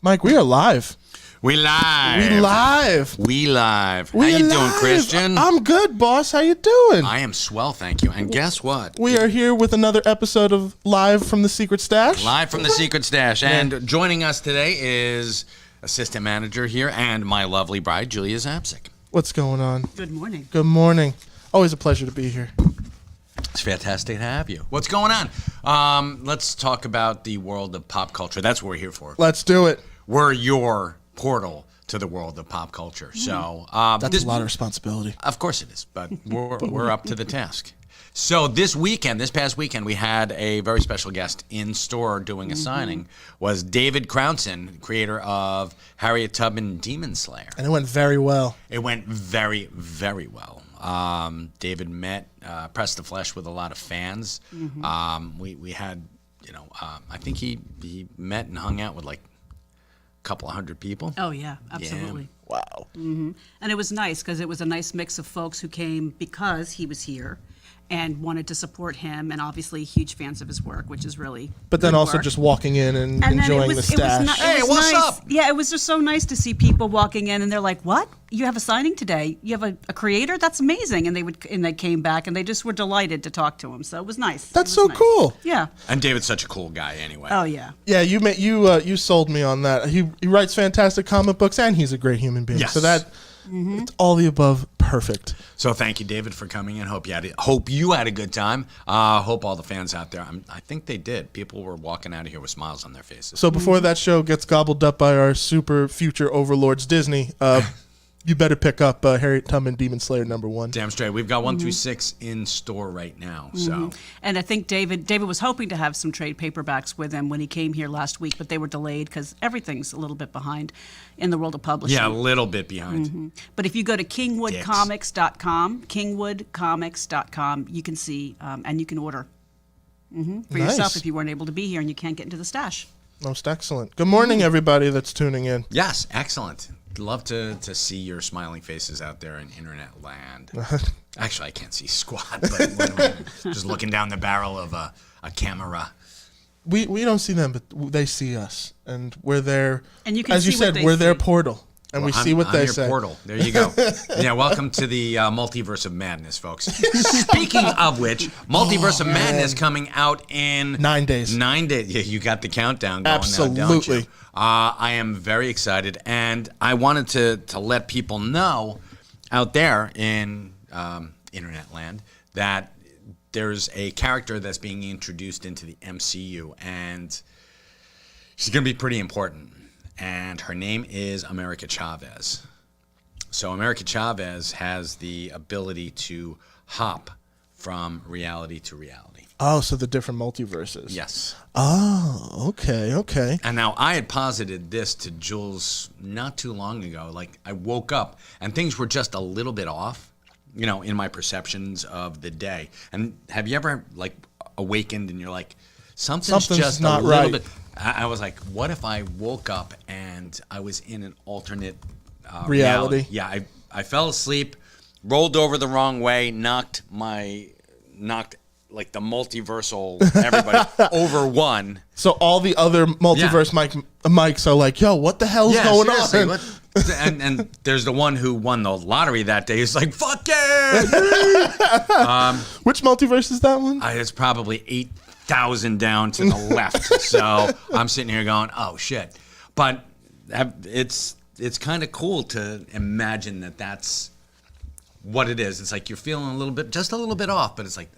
Mike, we are live. We live. We live. We live. How you doing, Christian? I'm good, boss. How you doing? I am swell, thank you. And guess what? We are here with another episode of Live from the Secret Stash. Live from the Secret Stash. And joining us today is assistant manager here and my lovely bride, Julia Zapsik. What's going on? Good morning. Good morning. Always a pleasure to be here. It's fantastic to have you. What's going on? Let's talk about the world of pop culture. That's what we're here for. Let's do it. We're your portal to the world of pop culture. So That's a lot of responsibility. Of course it is, but we're up to the task. So this past weekend, we had a very special guest in store doing a signing. Was David Crownson, creator of Harriet Tubman Demon Slayer. And it went very well. It went very, very well. David pressed the flesh with a lot of fans. We had, I think he met and hung out with like a couple of hundred people. Oh, yeah, absolutely. Yeah. Wow. And it was nice because it was a nice mix of folks who came because he was here and wanted to support him, and obviously huge fans of his work, which is really But then good also work. just walking in and enjoying the stash. Hey, what's up? Yeah, it was just so nice to see people walking in and they're like, "What? You have a signing today? You have a creator? That's amazing!" And they came back and they just were delighted to talk to him. So it was nice. That's It so was nice. cool. Yeah. And David's such a cool guy anyway. Oh yeah. Yeah, you sold me on that. He writes fantastic comic books and he's a great human being. Yes. So that it's all the above perfect. So thank you, David, for coming in. Hope you had a good time. Hope all the fans out there. I think they did. People were walking out of here with smiles on their faces. So before that show gets gobbled up by our super future overlords Disney, you better pick up Harriet Tubman Demon Slayer #1. Damn straight. We've got 1 through 6 in store right now. So And I think David was hoping to have some trade paperbacks with him when he came here last week, but they were delayed because everything's a little bit behind in the world of publishing. yeah, a little bit behind. But if you go to kingwoodcomics.com, you can see and you can order for yourself Nice. if you weren't able to be here and you can't get into the stash. Most excellent. Good morning, everybody that's tuning in. Yes, excellent. Love to see your smiling faces out there in internet land. Actually, I can't see squat, but when we're just looking down the barrel of a camera. We don't see them, but they see us, and we're there. And you can as you see what said, they we're their see. portal, and we see what I'm they your say. portal. There you go. Yeah, welcome to the multiverse of madness, folks. Speaking of which, multiverse of madness coming out in 9 days. 9 days. Yeah, you got the countdown going now, don't you? Absolutely. I am very excited, and I wanted to let people know out there in internet land that there's a character that's being introduced into the MCU, and she's going to be pretty important. And her name is America Chavez. So America Chavez has the ability to hop from reality to reality. Oh, so the different multiverses. Yes. Oh, okay. And now I had posited this to Jules not too long ago. Like I woke up and things were just a little bit off, in my perceptions of the day. And have you ever like awakened and you're like, something's just not a little right. bit. I was like, what if I woke up and I was in an alternate Reality? Yeah, I fell asleep, rolled over the wrong way, knocked like the multiversal everybody over one. So all the other multiverse mics are like, yo, what the hell's going seriously, on? what- and there's the one who won the lottery that day. He's like, fuck yeah! Which multiverse is that one? It's probably 8,000 down to the left. So I'm sitting here going, oh shit. But it's kind of cool to imagine that that's what it is. It's like you're feeling just a little bit off, but it's like,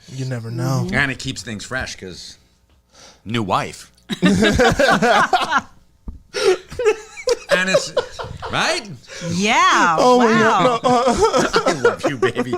You never know. and it keeps things fresh because new wife. And it's right. Yeah. Oh wow. my God, no. I love you, baby.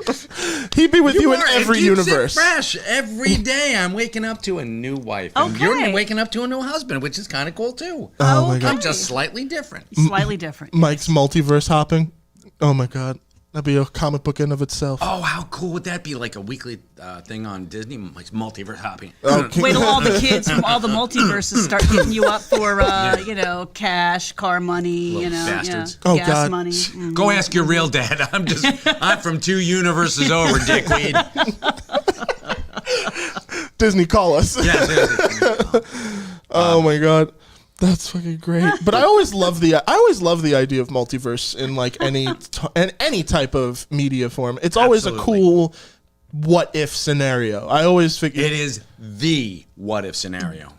He'd be with you in are. every It keeps it universe. fresh every day. I'm waking up to a new wife, and you're Okay. waking up to a new husband, which is kind of cool too. Oh my God. I'm just slightly different. Slightly different. Mike's multiverse hopping. Oh my God. That'd be a comic book in of itself. Oh, how cool would that be? Like a weekly thing on Disney, like multiverse hopping. Okay. Wait till all the kids from all the multiverses start hitting you up for, cash, car money, Little bastards. Oh, gas God. money. Go ask your real dad. I'm from 2 universes over, dickweed. Disney, call us. Yeah, seriously. Oh my God. That's fucking great. But I always love the idea of multiverse in like any type of media form. It's always Absolutely. a cool what if scenario. I always figure It is the what if scenario.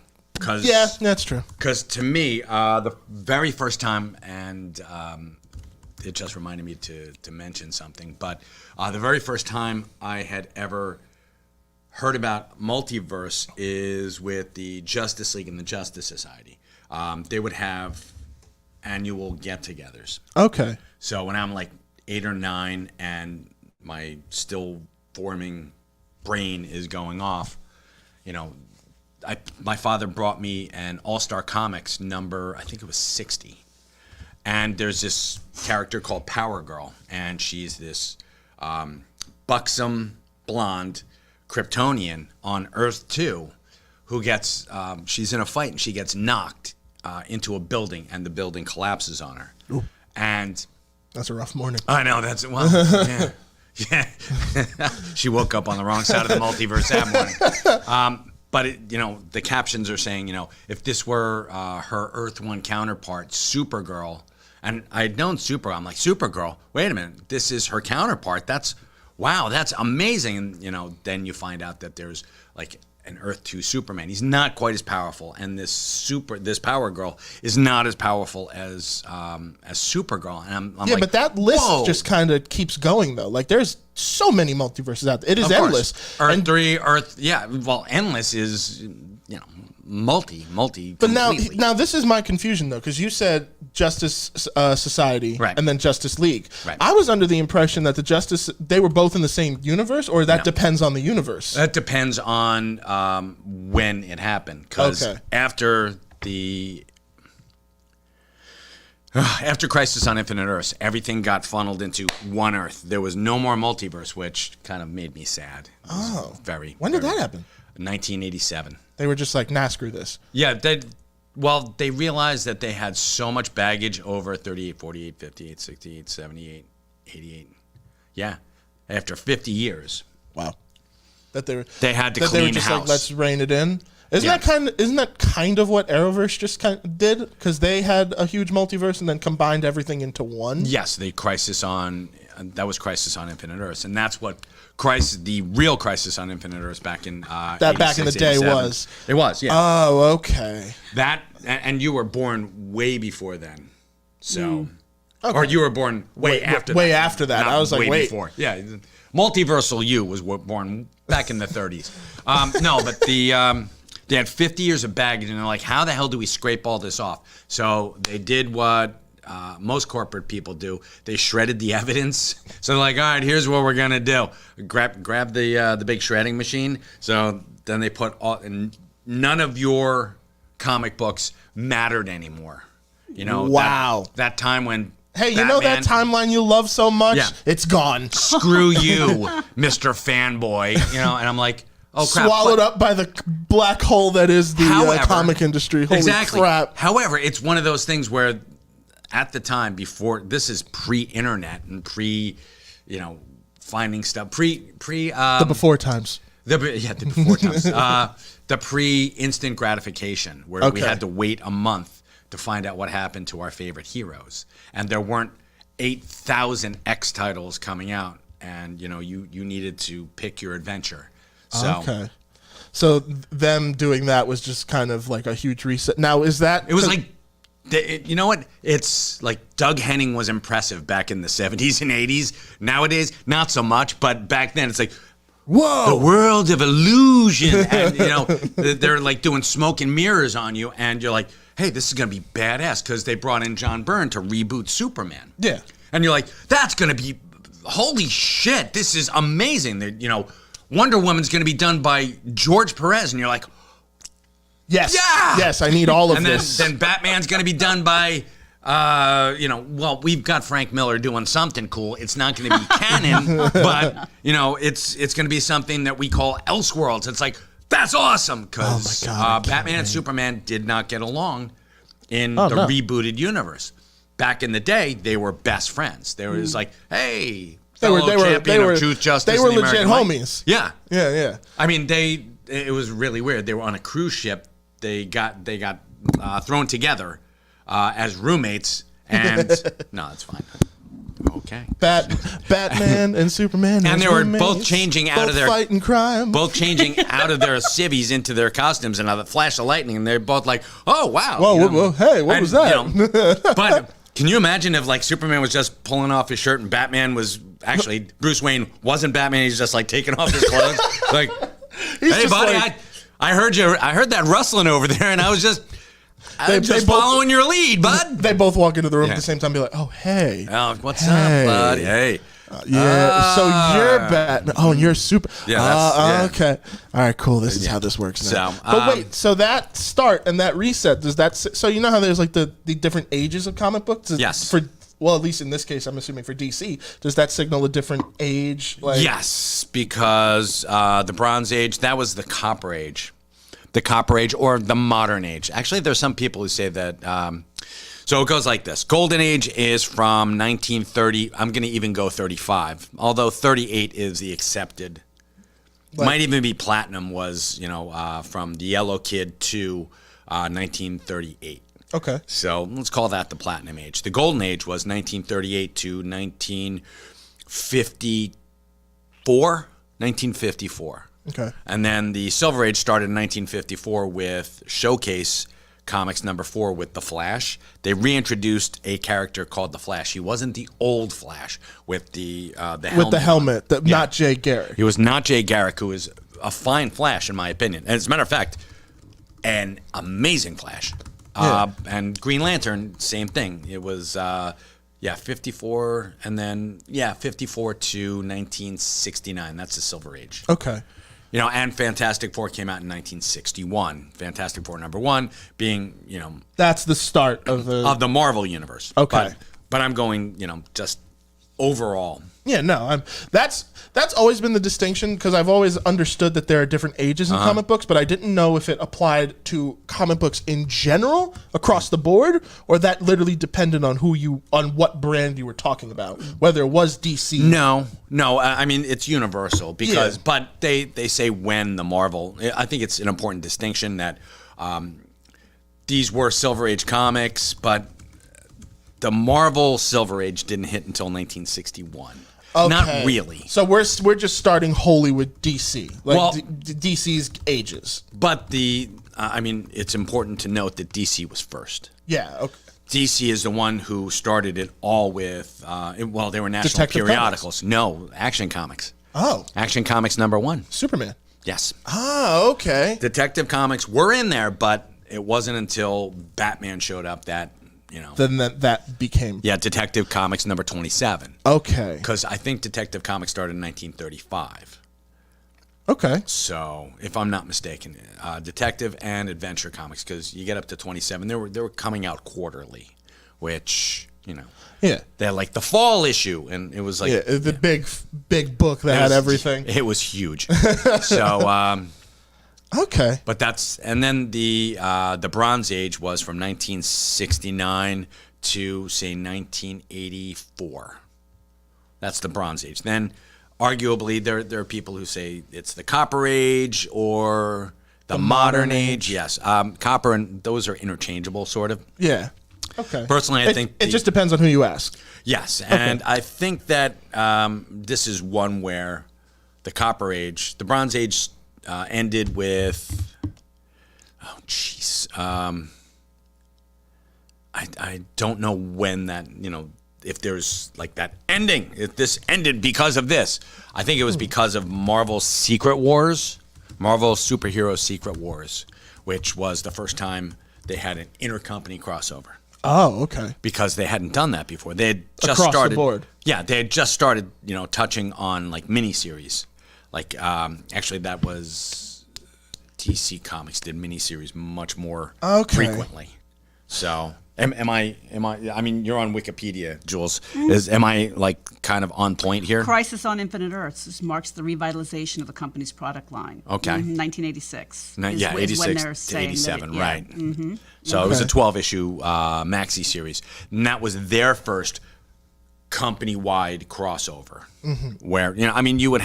yeah, that's true. Because to me, the very first time, and it just reminded me to mention something, but the very first time I had ever heard about multiverse is with the Justice League and the Justice Society. They would have annual get-togethers. Okay. So when I'm like 8 or 9 and my still forming brain is going off, you know, my father brought me an All-Star Comics number, I think it was 60. And there's this character called Power Girl, and she's this buxom, blonde Kryptonian on Earth 2 who gets, she's in a fight and she gets knocked into a building, and the building collapses on her. Ooh. And That's a rough morning. I know, that's, well, yeah. Yeah. She woke up on the wrong side of the multiverse that morning. But, you know, the captions are saying, you know, if this were her Earth 1 counterpart, Supergirl, and I had known Supergirl, I'm like, Supergirl, wait a minute, this is her counterpart. Wow, that's amazing. And, you know, then you find out that there's like an Earth 2 Superman. He's not quite as powerful, and this Power Girl is not as powerful as Supergirl. And I'm Yeah, like, but that list whoa. just kind of keeps going though. Like there's so many multiverses out there. It is Of course. endless. Earth 3, Earth, yeah. Well, endless is, you know, multi. But completely. now this is my confusion though, because you said Justice Society Right. and then Justice League. Right. I was under the impression that they were both in the same universe, or that No. depends on the universe. That depends on when it happened. Because Okay. after Crisis on Infinite Earths, everything got funneled into one Earth. There was no more multiverse, which kind of made me sad. It was When did very- that happen? 1987. They were just like, nah, screw this. Yeah, they realized that they had so much baggage over 38, 48, 58, 68, 78, 88. Yeah, after 50 years. Wow. That they had to that they were clean just house. like, let's rein it in. Isn't Yeah. that kind of what Arrowverse just kind of did? Because they had a huge multiverse and then combined everything into one. Yes, that was Crisis on Infinite Earths, and that's what the real Crisis on Infinite Earths back in That back in the 86, day 87. was. It was, yeah. Oh, okay. That and you were born way before then, so Okay. or you were born way after. way that. after that. Not I was like, way wait. before. Yeah, Multiversal you was born back in the 30s. No, but they had 50 years of baggage, and they're like, how the hell do we scrape all this off? So they did what most corporate people do. They shredded the evidence. So they're like, all right, here's what we're gonna do. Grab the big shredding machine. So then they put and none of your comic books mattered anymore. You know, Wow. that time when Hey, you know that timeline you love so much? Yeah. It's gone. Screw you, Mr. Fanboy. You know, and I'm like, oh crap. Swallowed up by the black hole that is the However, comic industry. Holy exactly. crap. However, it's one of those things where at the time before, this is pre-internet and finding stuff, The before times. the before times, the pre-instant gratification where we Okay. had to wait a month to find out what happened to our favorite heroes, and there weren't 8,000 X titles coming out, and you needed to pick your adventure. So Okay. So them doing that was just kind of like a huge reset. Now, is that... it was like, you know what? It's like Doug Henning was impressive back in the 70s and 80s. Nowadays, not so much, but back then it's like, whoa! the world of illusion. And, they're like doing smoke and mirrors on you, and you're like, hey, this is going to be badass because they brought in John Byrne to reboot Superman. Yeah. And you're like, that's going to be, holy shit, this is amazing. Wonder Woman's going to be done by George Perez. And you're like, Yes. yeah! Yes, I need all of and this. then Batman's going to be done by, we've got Frank Miller doing something cool. It's not going to be canon, but, it's going to be something that we call Elseworlds. It's like, that's awesome, because Oh my God, I can't Batman and wait. Superman did not get along in Oh, the no. rebooted universe. Back in the day, they were best friends. They were just like, hey, They were- fellow they were- champion they were- of truth, justice, they were and the legit American way. homies. Yeah. Yeah. I mean, it was really weird. They were on a cruise ship they got thrown together as roommates, and no, that's fine. Okay. Batman and Superman, and they were roommates, both changing out of their fighting crime, both changing out of their civvies into their costumes, and a flash of lightning, and they're both like, "Oh wow, whoa, hey, what was that?" But can you imagine if like Superman was just pulling off his shirt and Batman was actually Bruce Wayne wasn't Batman? He's just like taking off his clothes, like, "Hey buddy, like, I heard that rustling over there, and I was just." They following your lead, bud. They both walk into the room at the same time and be like, oh, hey. Oh, what's up, bud? Hey. So you're Batman. Oh, and you're super. Yeah, okay. All right, cool. This is how this works now. But wait, so that start and that reset, does that... So you know how there's like the different ages of comic books? Yes. Well, at least in this case, I'm assuming for DC, does that signal a different age? Yes, because the Bronze Age, that was the Copper Age. The Copper Age or the Modern Age. Actually, there's some people who say that. So it goes like this. Golden Age is from 1930. I'm going to even go 35, although 38 is the accepted. Might even be Platinum was, from the Yellow Kid to 1938. Okay. So let's call that the Platinum Age. The Golden Age was 1938 to 1954. Okay. And then the Silver Age started in 1954 with Showcase Comics #4 with The Flash. They reintroduced a character called The Flash. He wasn't the old Flash with the helmet. With the helmet, not Jay Garrick. He was not Jay Garrick, who is a fine Flash in my opinion. And as a matter of fact, an amazing Flash. And Green Lantern, same thing. It was 54 and then 54 to 1969. That's the Silver Age. Okay. And Fantastic Four came out in 1961. Fantastic Four #1 being, that's the start of the Marvel universe. Okay. But I'm going, just overall. Yeah, no, that's always been the distinction because I've always understood that there are different ages in comic books, but I didn't know if it applied to comic books in general across the board, or that literally depended on on what brand you were talking about, whether it was DC. No, I mean it's universal because, but they say when the Marvel. I think it's an important distinction that these were Silver Age comics, but the Marvel Silver Age didn't hit until 1961. Okay. Not really. So we're just starting wholly with DC, DC's ages. But it's important to note that DC was first. Yeah. Okay. DC is the one who started it all with. They were national Detective periodicals. Comics. No, Action Comics. Oh. Action Comics #1. Superman. Yes. Ah, okay. Detective Comics were in there, but it wasn't until Batman showed up that. Then that became... Yeah, Detective Comics #27. Okay. Because I think Detective Comics started in 1935. Okay. So, if I'm not mistaken, Detective and Adventure Comics, because you get up to 27, they were coming out quarterly, which, Yeah. they had like the fall issue, and it was like... Yeah, the big book that had everything. It was huge. So... Okay. But and then the Bronze Age was from 1969 to say 1984. That's the Bronze Age. Then, arguably, there are people who say it's the Copper Age or the Modern Age. Yes, Copper and those are interchangeable, sort of. Yeah. Okay. Personally, I think it just depends on who you ask. Yes, and I think that this is one where the Copper Age, the Bronze Age. Ended with, I don't know when that, if there's like that ending, if this ended because of this. I think it was because of Marvel's Secret Wars, Marvel Superhero Secret Wars, which was the first time they had an intercompany crossover. Oh, okay. Because they hadn't done that before. They had just Across started. the board. Yeah, they had just started, touching on like miniseries. Like, actually, that was DC Comics did miniseries much more frequently. So, am I? I mean, you're on Wikipedia, Jules. Am I like kind of on point here? Crisis on Infinite Earths. This marks the revitalization of the company's product line. Okay. 1986. 86 to 87, right. Mm-hmm. So it was a 12-issue maxi series, and that was their first company-wide crossover, where you would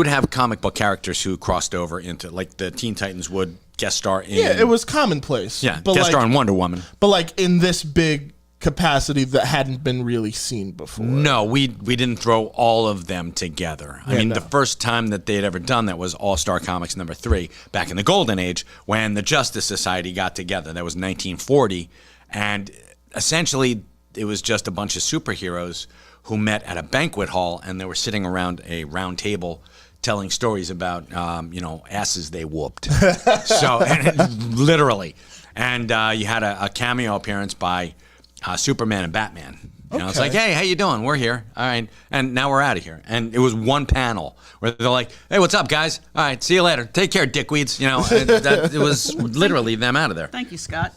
have comic book characters who crossed over into, like the Teen Titans would guest star in. Yeah, it was commonplace. Yeah, but guest star like, in Wonder Woman. but like in this big capacity that hadn't been really seen before. No, we didn't throw all of them together. I mean, no. the first time that they had ever done that was All-Star Comics #3 back in the Golden Age when the Justice Society got together. That was 1940, and essentially it was just a bunch of superheroes who met at a banquet hall, and they were sitting around a round table telling stories about asses they whooped. So literally, and you had a cameo appearance by Superman and Batman. It's like, hey, how you doing? We're here. All right. And now we're out of here. And it was one panel where they're like, hey, what's up, guys? All right, see you later. Take care, dickweeds. It was literally them out of there. Thank you, Scott.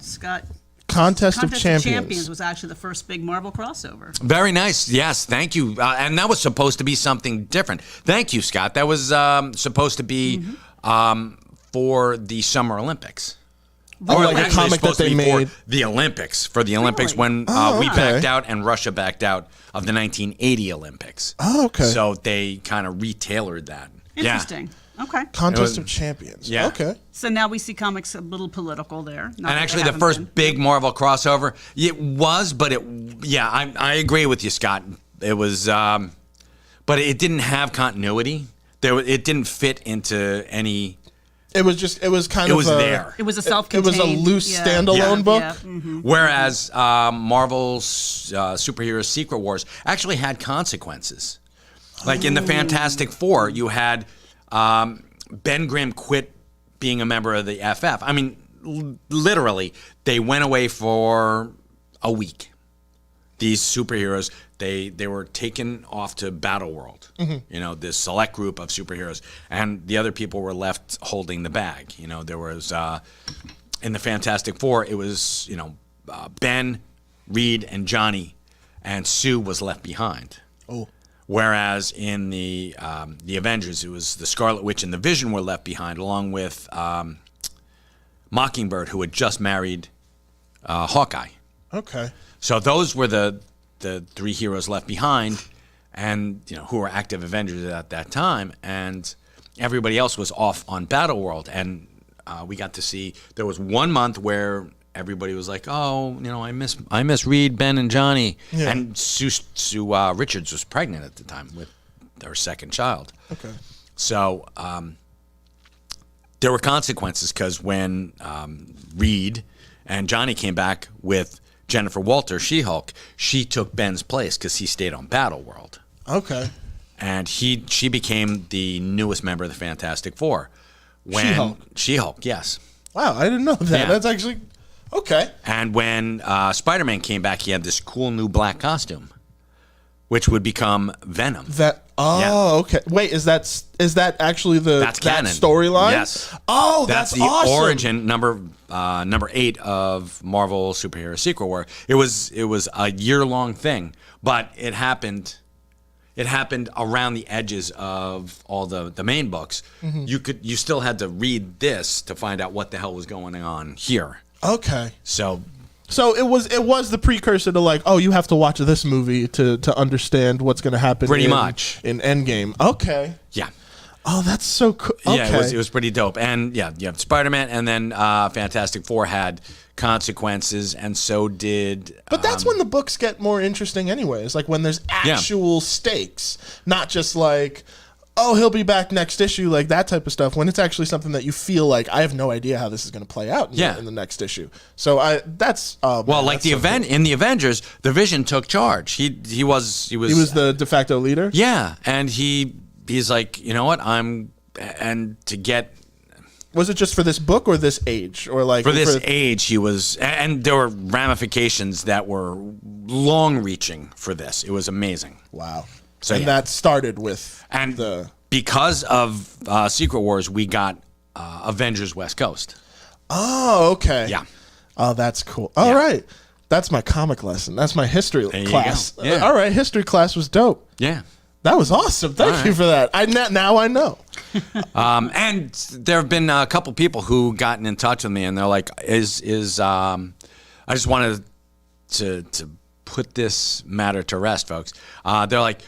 Contest of Champions was actually the first big Marvel crossover. Very nice. Yes, thank you. And that was supposed to be something different. Thank you, Scott. That was supposed to be for the Summer Olympics. Oh, like a actually, comic supposed that they to be made. for the Olympics. For the Olympics Really? when we okay. backed out and Russia backed out of the 1980 Olympics. Oh, okay. So they kind of retailored that. Interesting. Okay. Contest of Champions. Yeah. Okay. So now we see comics a little political there. And actually, the first big Marvel crossover, it was, but I agree with you, Scott. It was, but it didn't have continuity. It didn't fit into any. It was kind of there. It was a It self-contained. was a loose standalone book. Yeah. Mm-hmm. Whereas Marvel's superhero Secret Wars actually had consequences. Like in the Fantastic Four, you had Ben Grimm quit being a member of the FF. I mean, literally, they went away for a week. These superheroes, they were taken off to Battle World. This select group of superheroes, and the other people were left holding the bag. There was in the Fantastic Four, it was Ben, Reed, and Johnny, and Sue was left behind. Oh. Whereas in the Avengers, it was the Scarlet Witch and the Vision were left behind, along with Mockingbird, who had just married Hawkeye. Okay. So those were the three heroes left behind, and who were active Avengers at that time, and everybody else was off on Battleworld, and we got to see there was 1 month where everybody was like, oh, I miss Reed, Ben, and Johnny, and Sue Richards was pregnant at the time with their second child. Okay. So there were consequences because when Reed and Johnny came back with Jennifer Walter, She-Hulk, she took Ben's place because he stayed on Battleworld. Okay. And she became the newest member of the Fantastic Four. She-Hulk? She-Hulk, yes. Wow, I didn't know that. Yeah. That's actually okay. And when Spider-Man came back, he had this cool new black costume, which would become Venom. Okay. Wait, is that actually That's canon. storyline? Yes. Oh, That's the awesome. origin number 8 of Marvel Superhero Secret War. It was a year-long thing, but it happened around the edges of all the main books. Mm-hmm. You still had to read this to find out what the hell was going on here. Okay. So it was the precursor to like, oh, you have to watch this movie to understand what's going to happen. Pretty much in Endgame. Okay. yeah. Oh, that's so cool. Okay. Yeah, it was pretty dope. And yeah, you have Spider-Man, and then Fantastic Four had consequences, and so did. But that's when the books get more interesting, anyways. Like when there's actual stakes, not just like, oh, he'll be back next issue, like that type of stuff. When it's actually something that you feel like I have no idea how this is going to play out in the next issue. So that's well, like the event in the Avengers, the Vision took charge. He was the de facto leader. Yeah, and he's like, you know what, to get. Was it just for this book or this age, or like for this age? He was, and there were ramifications that were long-reaching for this. It was amazing. Wow. So and that started with because of Secret Wars, we got Avengers West Coast. Oh, okay. Yeah. Oh, that's cool. All right. That's my comic lesson. That's my history class. Yeah. All right, history class was dope. Yeah. That was awesome. Thank you for that. Now I know. And there have been a couple people who gotten in touch with me, and they're like, I just wanted to put this matter to rest, folks. They're like,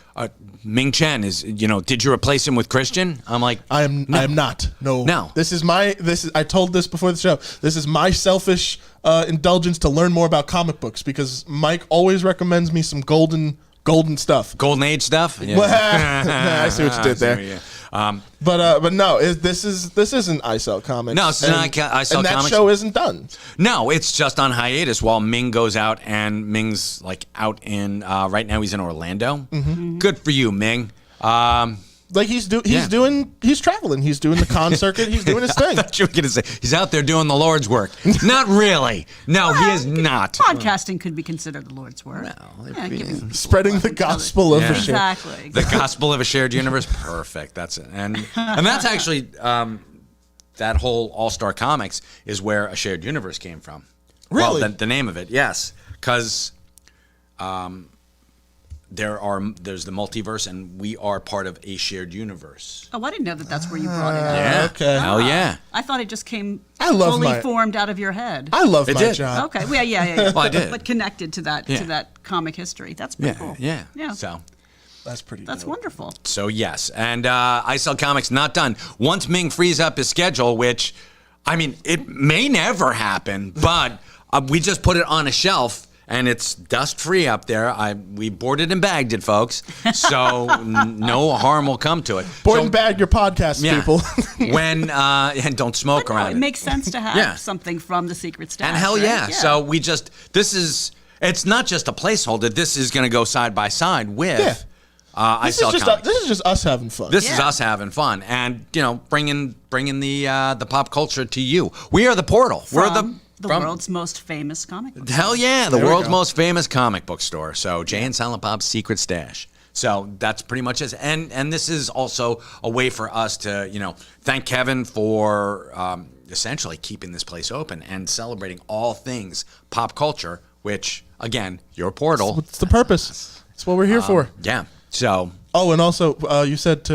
Ming Chen did you replace him with Christian? I'm like, I am not. No. I told this before the show. This is my selfish indulgence to learn more about comic books because Mike always recommends me some golden stuff. Golden Age stuff? Yeah. I see what you did there. But no, this isn't ISL Comics. No, it's not ISL Comics. And that show isn't done. No, it's just on hiatus while Ming goes out, and Ming's like out in right now. He's in Orlando. Mm-hmm. Good for you, Ming. Like he's traveling. He's doing the con circuit. He's doing his thing. I thought you were gonna say he's out there doing the Lord's work. Not really. No, he is not. Podcasting could be considered the Lord's work. No, spreading the gospel of a shared. Exactly. The gospel of a shared universe. Perfect. That's it. And that's actually that whole All-Star Comics is where a shared universe came from. Really? Well, the name of it, yes, because. There's the multiverse, and we are part of a shared universe. Oh, I didn't know that's where you brought it up. Yeah. Okay. Hell yeah. I thought it just came fully formed out of your head. I love my did. job. Okay. Well, yeah. Well, I did. But connected to that comic history. That's pretty cool. Yeah. Yeah. So. That's pretty. That's dope. wonderful. So yes, and ISL Comics not done. Once Ming frees up his schedule, which, I mean, it may never happen, but we just put it on a shelf. And it's dust-free up there. We boarded and bagged it, folks. So no harm will come to it. Board and bag your podcast, people. And don't smoke around it makes sense to have something from the secret stash. And hell right? yeah. So it's not just a placeholder. This is going to go side by side with ISL Comics. This is just us having fun. This is us having fun, and bringing the pop culture to you. We are the portal. We're the world's most famous comic book store. Hell yeah, the world's most famous comic book store. So Jay and Silent Bob's Secret Stash. So that's pretty much it. And this is also a way for us to, thank Kevin for essentially keeping this place open and celebrating all things pop culture, which, again, your portal. It's the purpose. It's what we're here for. Yeah. So. Oh, and also, you said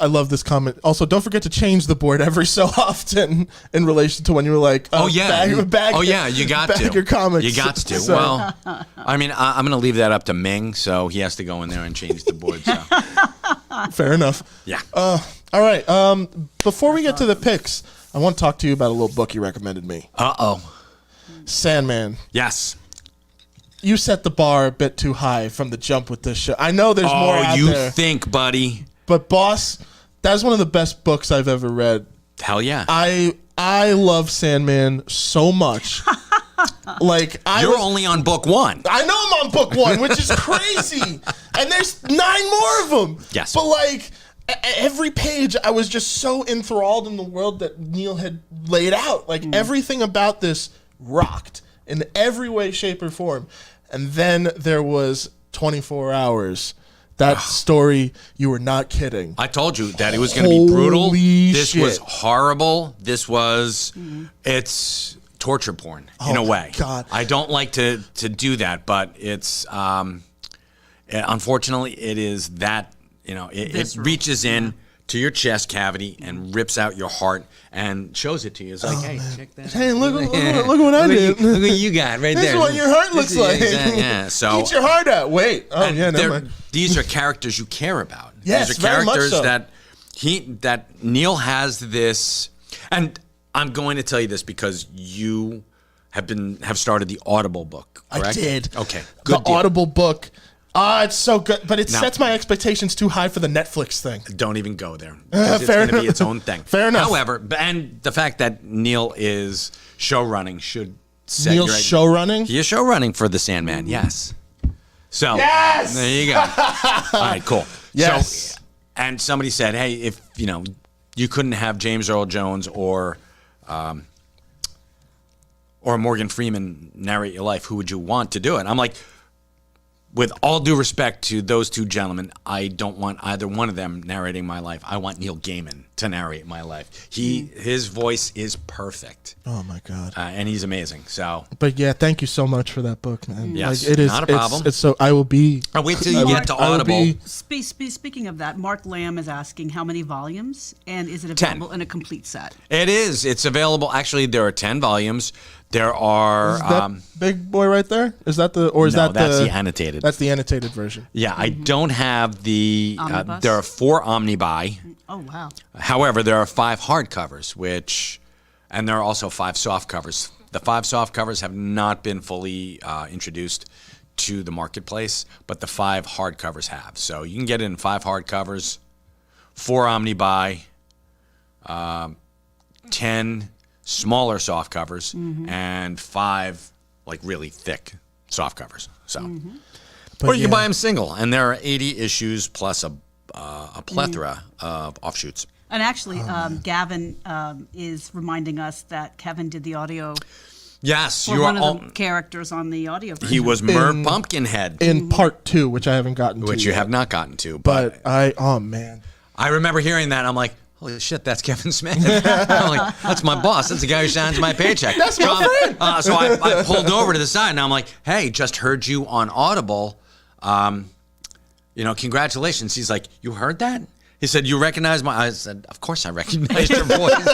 I love this comment. Also, don't forget to change the board every so often in relation to when you were like, you got bag your comics. You got to. So. Well, I mean, I'm going to leave that up to Ming, so he has to go in there and change the board. So. Fair enough. Yeah. All right. Before we get to the picks, I want to talk to you about a little book you recommended me. Sandman. Yes. You set the bar a bit too high from the jump with this show. I know there's more out there. Oh, you think, buddy. But boss, that's one of the best books I've ever read. Hell yeah. I love Sandman so much. You're only on book 1. I know I'm on book 1, which is crazy. And there's 9 more of them. Yes. But every page I was just so enthralled in the world that Neil had laid out. Everything about this rocked in every way, shape, or form. And then there was 24 Hours. That story, you were not kidding. I told you that it was going to be brutal. This shit. was horrible. This was, it's torture porn in a way. God. I don't like to do that, but it's, unfortunately, it is that, it reaches in to your chest cavity and rips out your heart and shows it to you. It's like, hey, check that. Hey, look what I did. Look what you got right there. This is what your heart looks like. Yeah, so eat your heart out. Wait. Oh, yeah, never mind. These are characters you care about. Yes, these are very much characters so. that Neil has this, and I'm going to tell you this because you have started the Audible book, correct? I did. Okay, good The deal. Audible book. It's so good, but it sets my expectations too high for the Netflix thing. Don't even go there. It's going to be its own thing. Fair enough. However, and the fact that Neil is show running should set Neil's show running? He is show running for the Sandman, yes. So yes! There you go. All right, cool. Yes. So, and somebody said, hey, if you couldn't have James Earl Jones or Morgan Freeman narrate your life, who would you want to do it? I'm like, with all due respect to those two gentlemen, I don't want either one of them narrating my life. I want Neil Gaiman to narrate my life. His voice is perfect. Oh my God! And he's amazing. So, but yeah, thank you so much for that book, man. Yes, it is not a problem. It's so I will be. I'll wait till you get to Audible. Speaking of that, Mark Lamb is asking how many volumes and is it available in a complete set? It is. It's available. Actually, there are 10 volumes. There are. Is that big boy right there? Is that the or is no, that that's the annotated. That's the annotated version. Yeah, I don't have the. Omnibus? There are 4 omnibuy. Oh wow. However, there are 5 hardcovers, and there are also 5 soft covers. The 5 soft covers have not been fully introduced to the marketplace, but the 5 hardcovers have. So you can get it in 5 hardcovers, 4 omnibuy, 10 smaller soft covers, and 5 like really thick soft covers. So, or you can buy them single, and there are 80 issues plus a plethora of offshoots. And actually, Gavin is reminding us that Kevin did the audio Yes, for you one are. of the characters on the audio version. He was Merv Pumpkinhead, In part 2, which I haven't gotten to. which you yet. have not gotten to. But oh man. I remember hearing that. And I'm like, holy shit, that's Kevin Smith. I'm like, that's my boss. That's the guy who signs my paycheck. That's my friend. So I pulled over to the side, and I'm like, hey, just heard you on Audible. Congratulations. He's like, you heard that? He said, you recognize my... I said, of course I recognize your voice.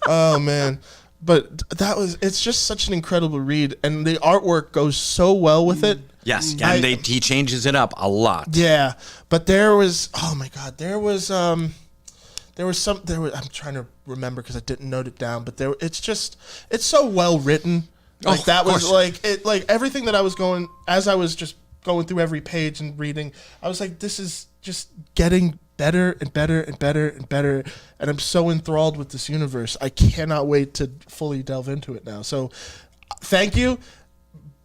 Oh man. But it's just such an incredible read, and the artwork goes so well with it. Yes, and he changes it up a lot. Yeah, but there was I'm trying to remember because I didn't note it down, but it's so well written. Like Oh, that of was course. like everything that I was going as I was just going through every page and reading, I was like, this is just getting better and better and better and better, and I'm so enthralled with this universe. I cannot wait to fully delve into it now. So thank you,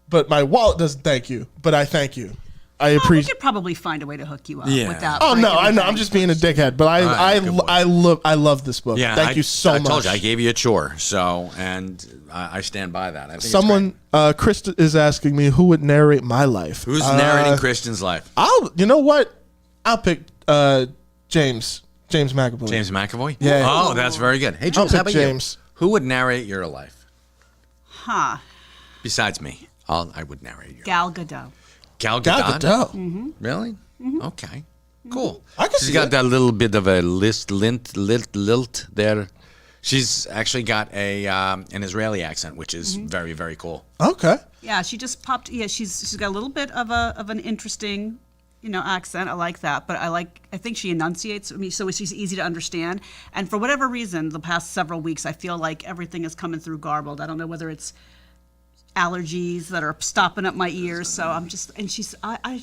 but my wallet doesn't thank you, but I thank you. I We appreciate. could probably find a way to hook you up Yeah. without. Oh no, breaking I the know. bank. I'm just being a dickhead, but I love this book. Yeah, Thank you so I much. told you, I gave you a chore, and I stand by that. I think it's Someone, Chris is asking me who would narrate my life. great. Who's narrating Christian's life? You know what? I'll pick James McAvoy. James McAvoy? Yeah. Oh, that's very good. Hey, I'll James, how pick about James. you? Who would narrate your life? Huh. Besides me. I would narrate your Gal Gadot. Gal Gal Gadot? Gadot. Really? Okay. Cool. I can She's see got it. that little bit of a lilt there. She's actually got an Israeli accent, which is very, very cool. Okay. Yeah, she just popped. Yeah, she's got a little bit of an interesting, accent. I like that, but I think she enunciates. I mean, so she's easy to understand. And for whatever reason, the past several weeks, I feel like everything is coming through garbled. I don't know whether it's allergies that are stopping up my ears. So I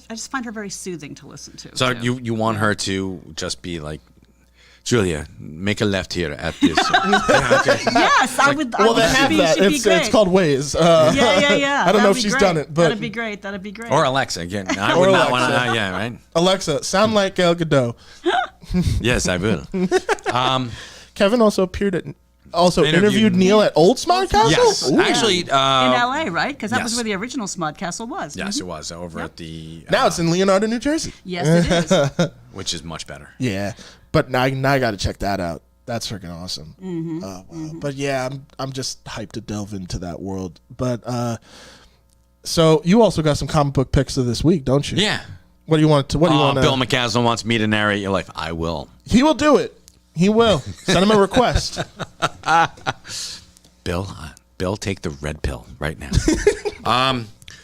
just find her very soothing to listen to. So too. you want her to just be like, Julia, make a left here at this. Yes, I would. Well, they have that. It's called Waze. Yeah. I don't know That'd if be she's great. done it, but that'd be great. That'd be great. Or Alexa. Again, I would not want to. Alexa. Yeah, right? Alexa, sound like Gal Gadot. Yes, I will. Kevin also interviewed Interviewed Neil at Old Smart Castle. Yes. Ooh. Actually, in L.A., right? Because that was yes. where the original Smud Castle was. yes, it was over at the. Now it's in Leonardo, New Jersey. Yes, it is. Which is much better. Yeah, but now I got to check that out. That's freaking awesome. Wow. But yeah, I'm just hyped to delve into that world. But so you also got some comic book picks of this week, don't you? Yeah. What do you want to? What do you want? Bill McCaslin wants me to narrate your life. I will. He will do it. He will. Send him a request. Bill, take the red pill right now.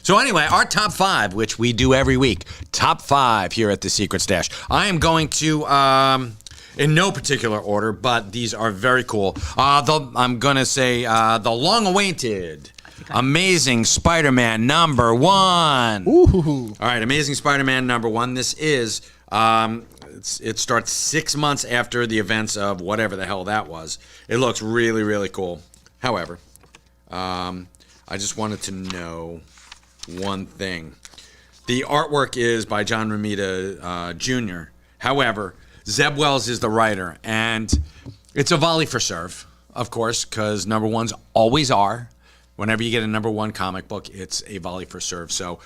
So anyway, our top 5, which we do every week, top 5 here at the Secret Stash. I am going to, in no particular order, but these are very cool. I'm going to say the long-awaited, Amazing Spider-Man #1. Ooh. All right, Amazing Spider-Man #1. This is, it starts 6 months after the events of whatever the hell that was. It looks really, really cool. However, I just wanted to know one thing. The artwork is by John Romita Jr. However, Zeb Wells is the writer, and it's a volley for serve, of course, because #1s always are. Whenever you get a #1 comic book, it's a volley for serve. So,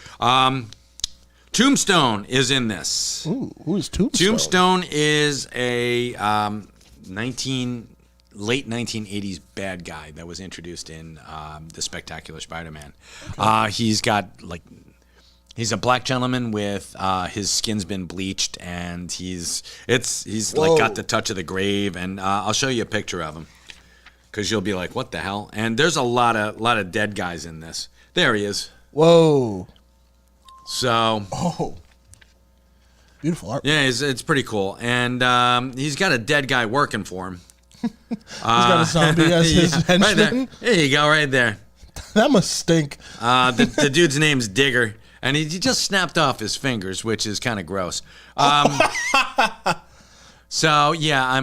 Tombstone is in this. Ooh, who's Tombstone? Tombstone is a late 1980s bad guy that was introduced in the Spectacular Spider-Man. He's a black gentleman with his skin's been bleached, and he's like got the touch of the grave. And I'll show you a picture of him. because you'll be like, what the hell? And there's a lot of dead guys in this. There he is. Whoa. So. Oh. Beautiful art. Yeah, it's pretty cool. And he's got a dead guy working for him. He's got a zombie as his henchman. Right there. There you go, right there. That must stink. The dude's name's Digger, and he just snapped off his fingers, which is kind of gross. So yeah,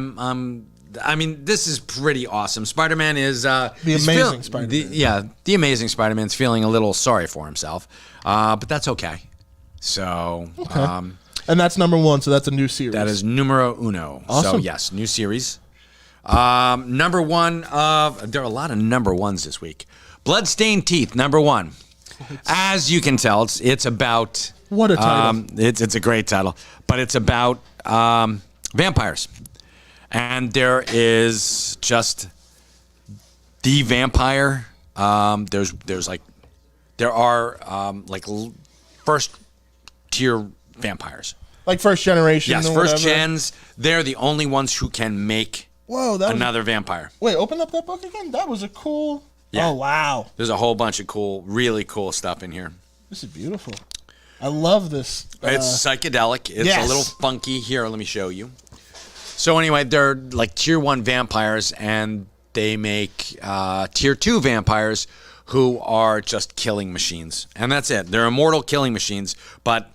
I mean, this is pretty awesome. Spider-Man is the amazing Spider-Man. The amazing Spider-Man's feeling a little sorry for himself, but that's okay. So, and that's number 1. So that's a new series. That is numero uno. Awesome. So yes, new series. Number 1 of there are a lot of number 1s this week. Bloodstained Teeth, number 1. As you can tell, it's about what a title. It's a great title, but it's about vampires. And there is just the vampire. There are first tier vampires. Like first generation. Yes, or first whatever. gens. They're the only ones who can make another vampire. Wait, open up that book again. That was a cool. Yeah. Oh wow. There's a whole bunch of really cool stuff in here. This is beautiful. I love this. It's psychedelic. It's a little funky. Here, let me show you. So anyway, they're like tier 1 vampires, and they make tier 2 vampires who are just killing machines. And that's it. They're immortal killing machines, but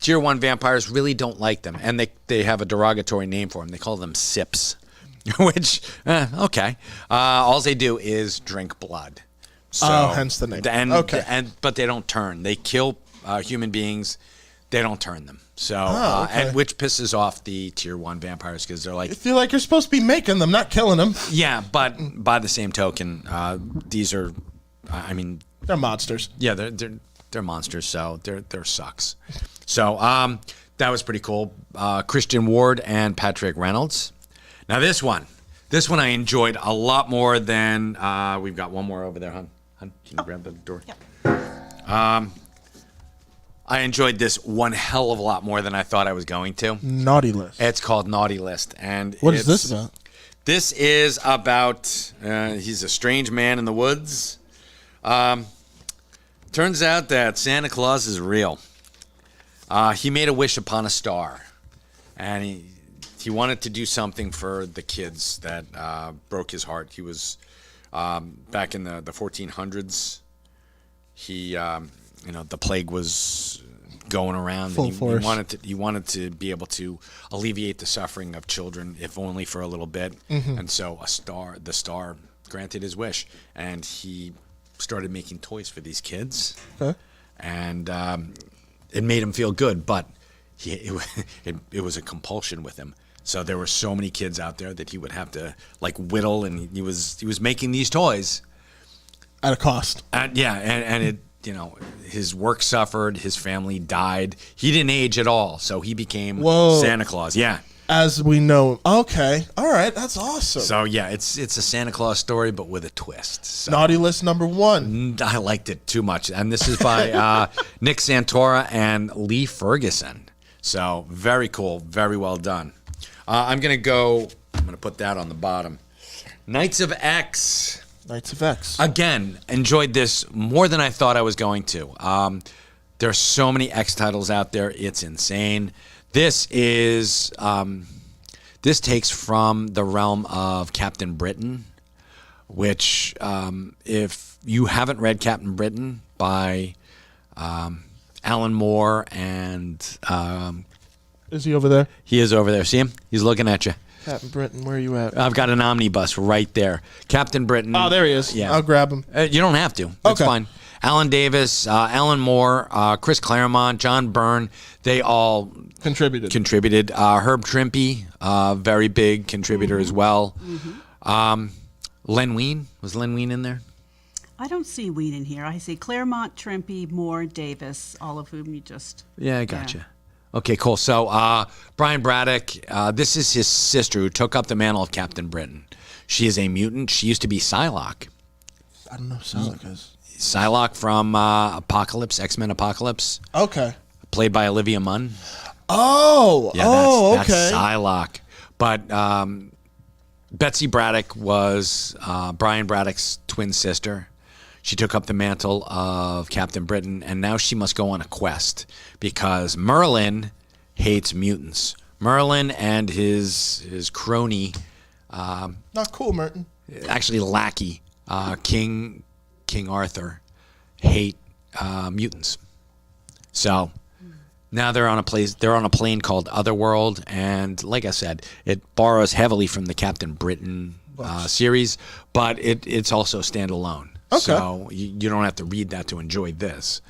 tier 1 vampires really don't like them. And they have a derogatory name for them. They call them sips, which, okay. All they do is drink blood. So, hence the name. But they don't turn. They kill human beings. They don't turn them. So, okay. and which pisses off the tier 1 vampires because they're like, I feel like you're supposed to be making them, not killing them. yeah. But by the same token, these are, I mean, They're monsters. yeah, they're monsters. So they're sucks. So that was pretty cool. Christian Ward and Patrick Reynolds. Now this one I enjoyed a lot more than we've got one more over there, hon. Can you grab the door? Yep. I enjoyed this one hell of a lot more than I thought I was going to. Naughty List. It's called Naughty List, and What is this about? This is about he's a strange man in the woods. Turns out that Santa Claus is real. He made a wish upon a star, and he wanted to do something for the kids that broke his heart. He was back in the 1400s. He the plague was going around. Full And force. He wanted to be able to alleviate the suffering of children, if only for a little bit. Mm-hmm. And so the star granted his wish, and he started making toys for these kids. Okay. And it made him feel good, but it was a compulsion with him. So there were so many kids out there that he would have to like whittle, and he was making these toys At a cost. and it, his work suffered, his family died. He didn't age at all, so he became Santa Claus. Yeah. As we know. Okay. All right. That's awesome. So yeah, it's a Santa Claus story, but with a twist. So, Naughty List number 1. I liked it too much, and this is by Nick Santora and Lee Ferguson. So very cool, very well done. I'm gonna put that on the bottom. Knights of X. Knights of X. Again, enjoyed this more than I thought I was going to. There are so many X titles out there; it's insane. This is this takes from the realm of Captain Britain, which if you haven't read Captain Britain by Alan Moore and Is he over there? he is over there. See him? He's looking at you. Captain Britain, where are you at? I've got an omnibus right there. Captain Britain. Oh, there he is. Yeah. I'll grab him. You don't have to. That's Okay. fine. Alan Davis, Alan Moore, Chris Claremont, John Byrne, they all Contributed. Herb Trimpe, very big contributor as well. Len Wein. Was Len Wein in there? I don't see Wein in here. I see Claremont, Trimpe, Moore, Davis, all of whom you just. Yeah, I gotcha. Okay, cool. So Brian Braddock, this is his sister who took up the mantle of Captain Britain. She is a mutant. She used to be Psylocke. I don't know who Psylocke is. Psylocke from Apocalypse, X-Men Apocalypse, Okay. played by Olivia Munn. Oh. Yeah, okay. that's Psylocke. But Betsy Braddock was Brian Braddock's twin sister. She took up the mantle of Captain Britain, and now she must go on a quest because Merlin hates mutants. Merlin and his crony, Not cool, Merton. actually lackey, King Arthur, hate mutants. So now they're on a place. They're on a plane called Otherworld, and like I said, it borrows heavily from the Captain Britain series, but it's also standalone. Okay. So you don't have to read that to enjoy this.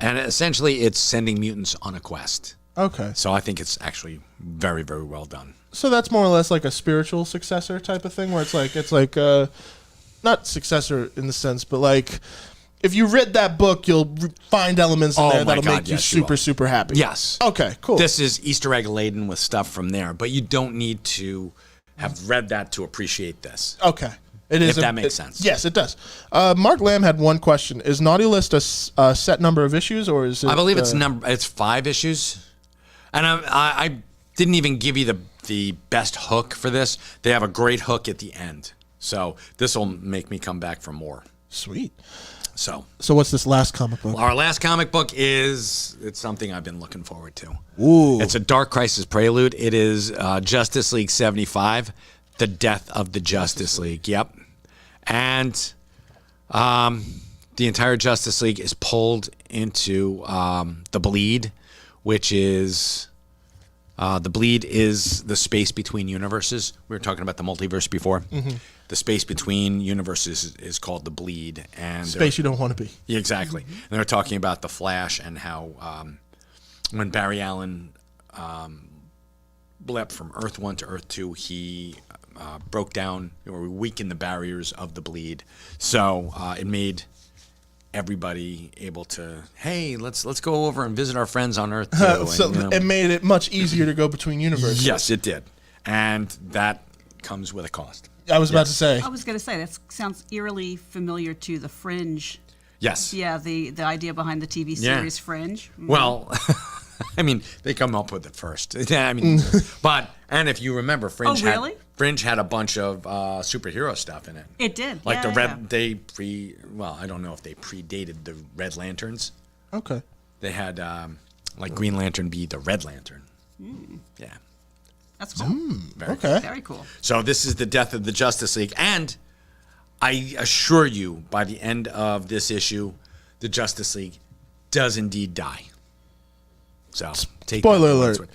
And essentially, it's sending mutants on a quest. Okay. So I think it's actually very, very well done. So that's more or less like a spiritual successor type of thing, where it's like not successor in the sense, but like if you read that book, you'll find elements in there that'll make you super happy. Yes. Okay. Cool. This is Easter egg laden with stuff from there, but you don't need to have read that to appreciate this. Okay. It is If that makes sense. Yes, it does. Mark Lamb had one question: is Naughty List a set number of issues, or is it? I believe it's 5 issues, and I didn't even give you the best hook for this. They have a great hook at the end, so this will make me come back for more. Sweet. So what's this last comic book? our last comic book it's something I've been looking forward to. Ooh. It's a Dark Crisis Prelude. It is Justice League 75, The Death of the Justice League. Yep. And the entire Justice League is pulled into the Bleed, which is the Bleed is the space between universes. We were talking about the multiverse before. Mm-hmm. The space between universes is called the Bleed, and Space you don't want to be. Yeah, exactly. And they're talking about the Flash and how when Barry Allen leapt from Earth 1 to Earth 2, he broke down or weakened the barriers of the Bleed. So it made everybody able to, hey, let's go over and visit our friends on Earth 2. So it made it much easier to go between universes. Yes, it did. And that comes with a cost. I was about to say. I was going to say that sounds eerily familiar to the Fringe. Yes. Yeah, the idea behind the TV series Fringe. Well, I mean, they come up with it first. I mean, and if you remember, Fringe had a bunch of superhero stuff in it. It did. Like I don't know if they predated the Red Lanterns. Okay. They had like Green Lantern be the Red Lantern. Yeah. That's cool. Okay. Very cool. So this is the death of the Justice League, and I assure you, by the end of this issue, the Justice League does indeed die. So take Spoiler alert.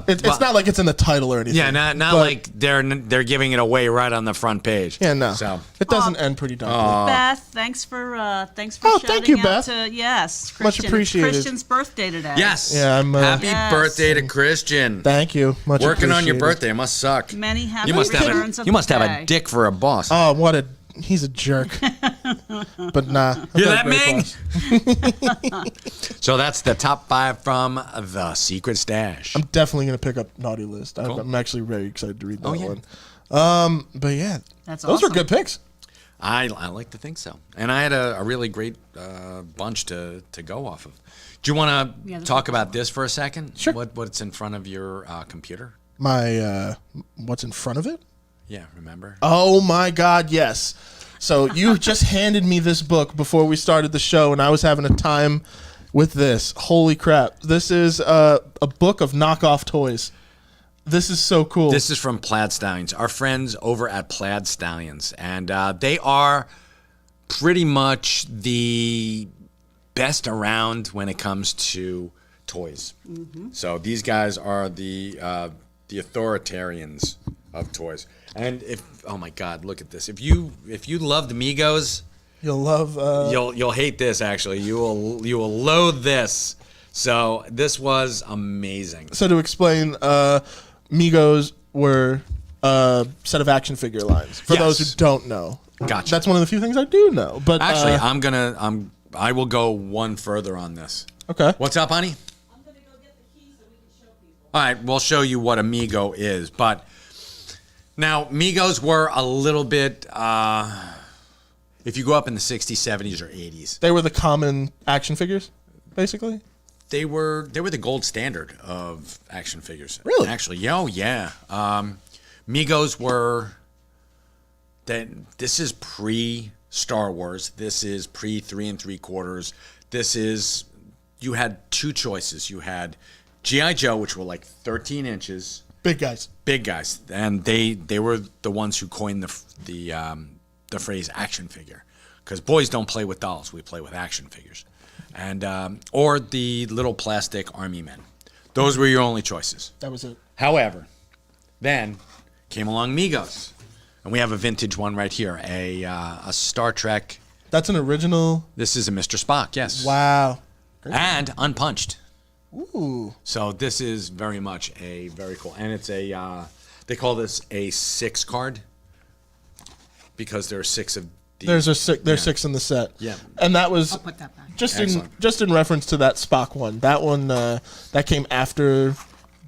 It's not like it's in the title or anything. Yeah, not like they're giving it away right on the front page. Yeah, no. So it doesn't end pretty darkly. Beth, thanks for shouting thank you, out Beth. to Christian. Much appreciated. It's Christian's birthday today. yes, Yeah, I'm, happy Yes. birthday to Christian. Thank you. Much Working on your appreciated. birthday must suck. Many happy You must returns of you must the have day. a dick for a boss. Oh, he's a jerk. But nah. Hear I've got that, a great Ming? boss. So that's the top 5 from the Secret Stash. I'm definitely going to pick up Naughty List. Cool. I'm actually very excited to read that yeah. one. But yeah, That's those were awesome. good picks. I like to think so. And I had a really great bunch to go off of. Do you want to talk about this for a second? Sure. What's in front of your computer? My what's in front of it? Yeah, remember? Oh my God, yes. So you just handed me this book before we started the show, and I was having a time with this. Holy crap! This is a book of knockoff toys. This is so cool. This is from Plaid Stallions, our friends over at Plaid Stallions. And they are pretty much the best around when it comes to toys. Mm-hmm. So these guys are the authoritarians of toys. And oh my God, look at this. If you loved Migos, You'll love. you'll hate this. Actually, you will loathe this. So this was amazing. So to explain, Migos were a set of action figure lines. For those who don't know, Gotcha. That's one of the few things I do know. But Actually, I will go one further on this. okay. What's up, honey? I'm going to go get the key so we can show people. All right, we'll show you what Amigo is. But now, Migos were a little bit, if you go up in the 60s, 70s, or 80s, They were the common action figures, basically. they were the gold standard of action figures. Really? Actually, yeah. Migos were this is pre Star Wars. This is pre 3 3/4. This is, you had two choices. You had G.I. Joe, which were like 13 inches. Big guys. Big guys. And they were the ones who coined the phrase action figure. Because boys don't play with dolls. We play with action figures. And or the little plastic army men. Those were your only choices. That was it. However, then came along Migos. And we have a vintage one right here. A Star Trek. That's an original. This is a Mr. Spock, yes. Wow. And unpunched. Ooh. So this is very much a very cool. And it's they call this a 6 card. Because there are 6 of these. There's 6 in the set. Yeah. And that was I'll put that back. just in reference to that Spock one. That one that came after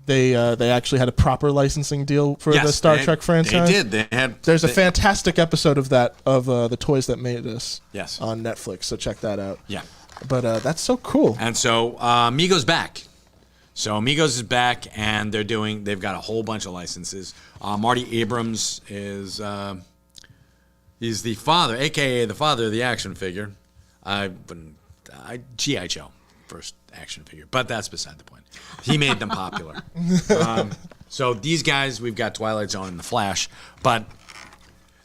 they actually had a proper licensing deal for the Star Trek franchise. They did. There's a fantastic episode of that of the Toys That Made Us. Yes. On Netflix, so check that out. Yeah. But that's so cool. And so Migos back. So Migos is back, and they've got a whole bunch of licenses. Marty Abrams is he's the father, aka the father of the action figure. G.I. Joe, first action figure, but that's beside the point. He made them popular. So these guys, we've got Twilight Zone and the Flash, but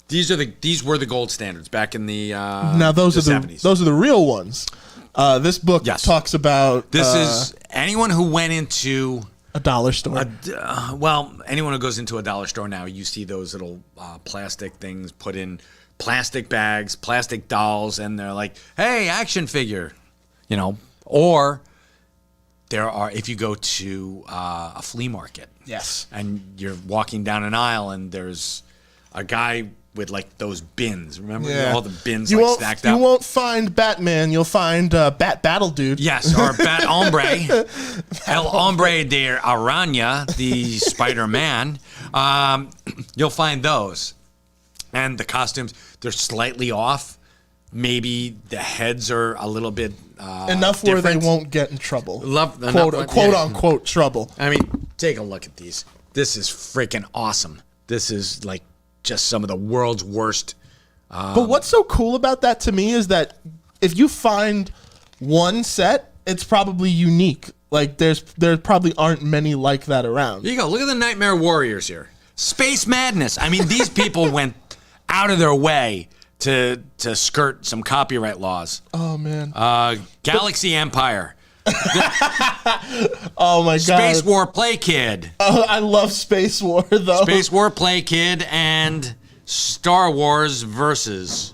these were the gold standards back in the now those the are 70s. those are the real ones. This book talks about this is anyone who went into a dollar store. Anyone who goes into a dollar store now, you see those little plastic things put in plastic bags, plastic dolls, and they're like, "Hey, action figure," Or there are, if you go to a flea market, yes, and you're walking down an aisle, and there's a guy with like those bins. Remember all the bins stacked up? You won't find Batman. You'll find Bat Battle Dude. Yes, or Bat Hombre. El Hombre de Araña, the Spider-Man. You'll find those. And the costumes, they're slightly off. Maybe the heads are a little bit enough where they different. won't get in trouble. Quote unquote trouble. I mean, take a look at these. This is freaking awesome. This is like just some of the world's worst. But what's so cool about that to me is that if you find one set, it's probably unique. Like there probably aren't many like that around. Here you go. Look at the Nightmare Warriors here. Space Madness. I mean, these people went out of their way to skirt some copyright laws. Oh man. Galaxy Empire. Oh my god. Space War Play Kid. Oh, I love Space War though. Space War Play Kid and Star Wars Versus.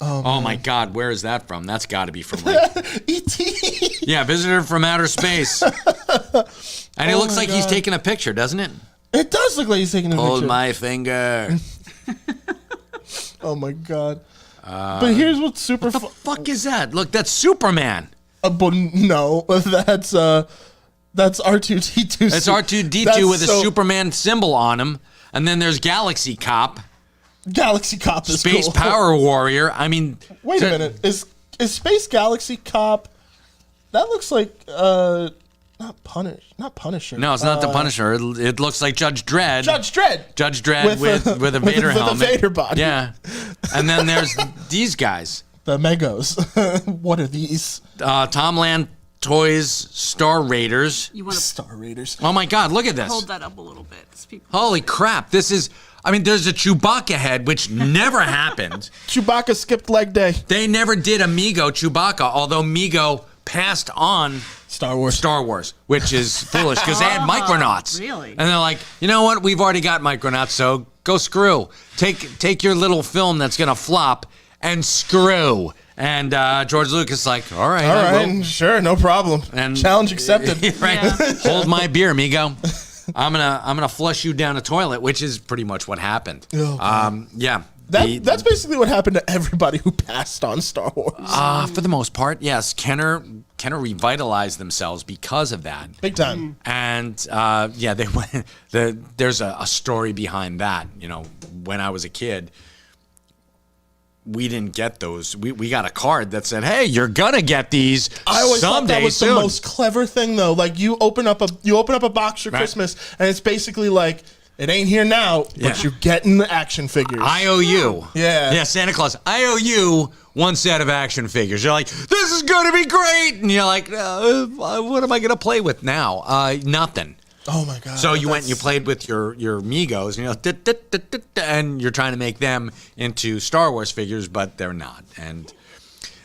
Oh my god, where is that from? That's got to be from like E.T. Yeah, Visitor from Outer Space. And it looks like he's taking a picture, doesn't it? It does look like he's taking a picture. Hold my finger. Oh my god. But here's what's super What the fuck is that? Look, that's Superman. But no, that's R2D2. It's R2D2 with a Superman symbol on him. And then there's Galaxy Cop. Galaxy Cop is Space cool. Power Warrior. I mean, wait a minute. Is Space Galaxy Cop? That looks like not Punisher. No, it's not the Punisher. It looks like Judge Dredd. Judge Dredd with a Vader helmet. With a Vader body. Yeah. And then there's these guys. The Megos. What are these? Tomland Toys Star Raiders. You want to Star Raiders. Oh my God! Look at this. hold that up a little bit. Holy crap! This is. I mean, there's a Chewbacca head, which never happened. Chewbacca skipped leg day. They never did a Mego Chewbacca, although Mego passed on Star Wars, which is foolish because they had Micronauts. Really? And they're like, you know what? We've already got Micronauts, so go screw. Take your little film that's gonna flop and screw. And George Lucas like, all right, sure, no problem. And challenge accepted. Right? Yeah. Hold my beer, Mego. I'm gonna flush you down a toilet, which is pretty much what happened. Oh, yeah. That's basically what happened to everybody who passed on Star Wars. For the most part, yes. Kenner revitalized themselves because of that. Big time. And they went. There's a story behind that. You know, when I was a kid, we didn't get those. We got a card that said, "Hey, you're gonna get these." I always thought that was soon. the most clever thing, though. Like you open up a box for Christmas, and it's basically like It ain't here now, but Yeah. you're getting the action figures. I owe you. Yeah. Yeah, Santa Claus, I owe you one set of action figures. You're like, this is going to be great. And you're like, what am I going to play with now? Nothing. Oh my god. So you went and you played with your Migos, and you're trying to make them into Star Wars figures, but they're not. And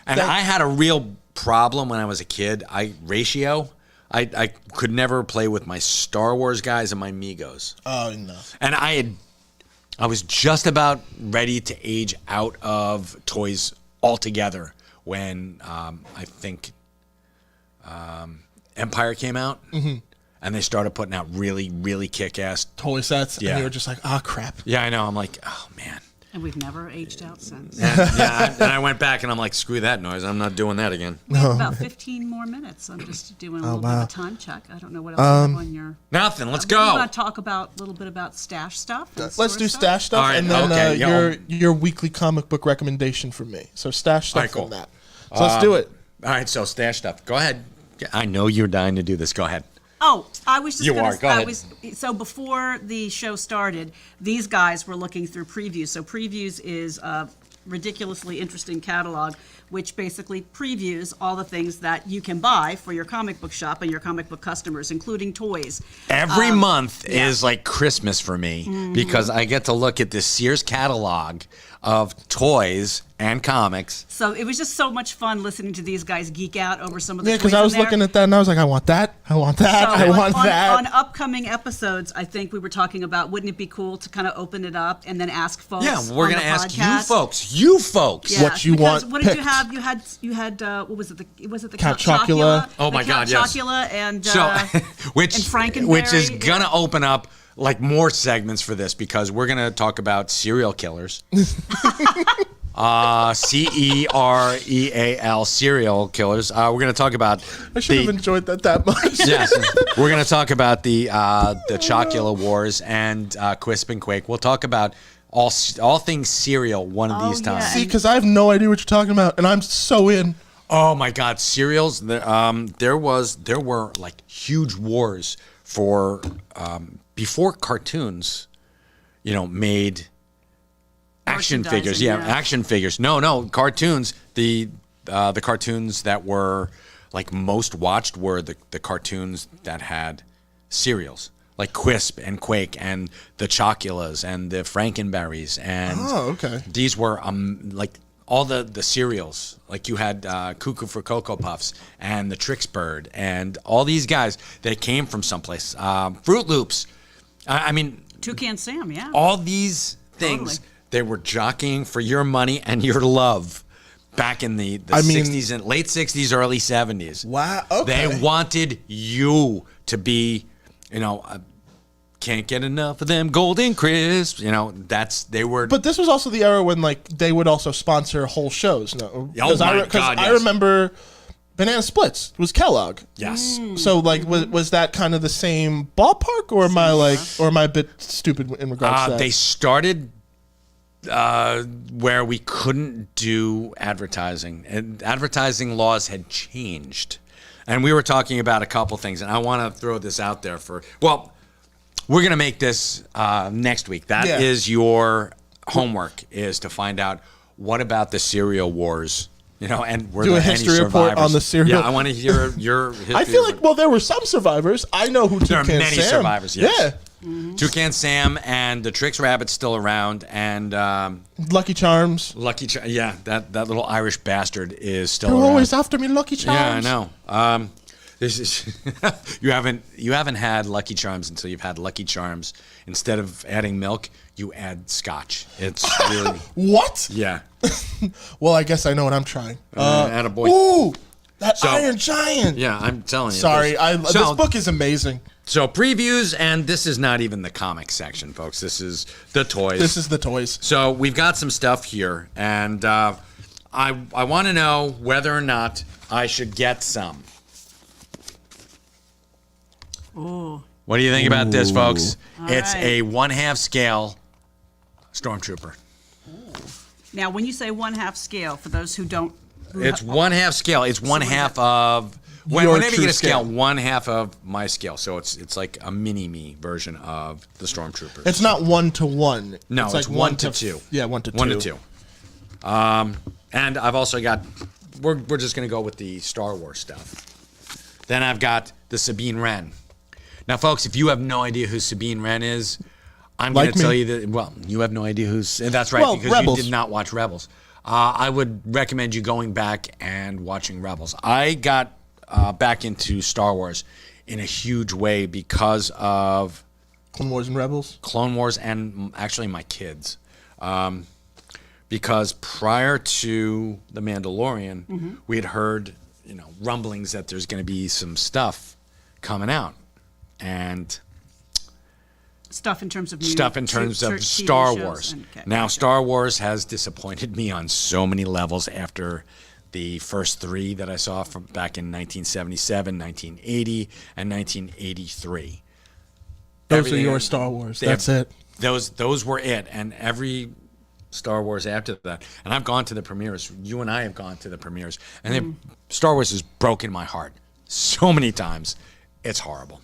I had a real problem when I was a kid. I could never play with my Star Wars guys and my Migos. Oh no. And I was just about ready to age out of toys altogether when I think Empire came out. Mm-hmm. And they started putting out really, really kick-ass Toy sets, Yeah. and you were just like, ah, crap. Yeah, I know. I'm like, oh, man. And we've never aged out since. And I went back and I'm like, screw that noise. I'm not doing that again. We have about 15 more minutes. I'm just doing a little bit of a time check. I don't know what else you have on your... Nothing. Let's We go. want to talk about a little bit about stash stuff. and Let's store do stuff. stash stuff, All right, and then okay, yeah. your weekly comic book recommendation for me. So stash stuff All right, cool. from that. So let's do it. All right, so stash stuff. Go ahead. I know you're dying to do this. Go ahead. Oh, I was just You gonna, are. Go ahead. So before the show started, these guys were looking through previews. So previews is a ridiculously interesting catalog, which basically previews all the things that you can buy for your comic book shop and your comic book customers, including toys. Every month is like Christmas for me because I get to look at this Sears catalog of toys and comics. So it was just so much fun listening to these guys geek out over some of the Yeah, toys because I was in there. looking at that, and I was like, I want that. I want that. I want that. On upcoming episodes, I think we were talking about, wouldn't it be cool to kind of open it up and then ask folks? Yeah, we're on going the to ask podcast? you folks. Yeah, what you because want What did you picked. have? You had what was it? Was it the Count Chocula? Chocula. Oh my The God, Count yes. Chocula and So, which and Frankenberry. which is gonna open up like more segments for this because we're gonna talk about serial killers. CEREAL serial killers. We're gonna talk about. I should have enjoyed that much. Yes, we're gonna talk about the Chocula Wars and Quisp and Quake. We'll talk about all things cereal one of these yeah. times. See, because I have no idea what you're talking about, and I'm so in. Oh my God, cereals! There were like huge wars for before cartoons, made action figures. Yeah, Merchandising, yeah. action figures. No, cartoons. The cartoons that were like most watched were the cartoons that had cereals, like Quisp and Quake and the Choculas and the Frankenberries and Oh, okay. these were like all the cereals, like you had Cuckoo for Cocoa Puffs and the Trix Bird and all these guys that came from someplace. Fruit Loops. I mean, Toucan Sam, yeah. all these things, Totally. they were jockeying for your money and your love back in the 60s and late 60s, early 70s. Wow. Okay. They wanted you to be, can't get enough of them golden crisps. They were. But this was also the era when like they would also sponsor whole shows. No, Oh my God, I yes. remember Banana Splits was Kellogg. Yes. So like was that kind of the same ballpark, or am I a bit stupid in regards to that? They started where we couldn't do advertising, and advertising laws had changed, and we were talking about a couple things, and I want to throw this out there we're going to make this next week. That is your homework, is to find out what about the cereal wars, and were Do a there history any report survivors? on the cereal. Yeah, I want to hear your history. I feel report. like there were some survivors. I know who There are Toucan many Sam. survivors, yes. Yeah. Toucan Sam and the Trix Rabbit's still around, and Lucky Charms. yeah, that little Irish bastard is still They're around. always after me, Lucky Charms. Yeah, I know. This is you haven't had Lucky Charms until you've had Lucky Charms. Instead of adding milk, you add scotch. It's really What? yeah. Well, I guess I know what I'm trying. Attaboy. Ooh, that So- Iron Giant. Yeah, I'm telling you. Sorry, this this book is amazing. So previews, and this is not even the comic section, folks. This is the toys. This is the toys. So we've got some stuff here, and I want to know whether or not I should get some. Ooh. What do you think about this, folks? All It's right. a 1/2 scale Stormtrooper. Now, when you say 1/2 scale, for those who don't... It's 1/2 scale. It's one what is half it? of your Whenever you true get a scale, 1/2 of my scale. So it's like a mini-me version of the Stormtroopers. It's not 1-to-1. No, it's like 1-to-2. Yeah, 1-to-2. 1-to-2. And I've also got, we're just going to go with the Star Wars stuff. Then I've got the Sabine Wren. Now, folks, if you have no idea who Sabine Wren is, I'm going Like to tell me. you that, well, you have no idea who's, and that's right, Well, because Rebels. you did not watch Rebels. I would recommend you going back and watching Rebels. I got back into Star Wars in a huge way because of Clone Wars and Rebels. Clone Wars and actually my kids. Because prior to The Mandalorian, we had heard, rumblings that there's going to be some stuff coming out. And Stuff in terms of new stuff in terms of TV Star shows Wars. and- okay, Now, gotcha. Star Wars has disappointed me on so many levels after the first 3 that I saw from back in 1977, 1980, and 1983. Those Everything- are your Star Wars. they- That's it. Those were it, and every Star Wars after that. And I've gone to the premieres. You and I have gone to the premieres, and Star Wars has broken my heart so many times. It's horrible.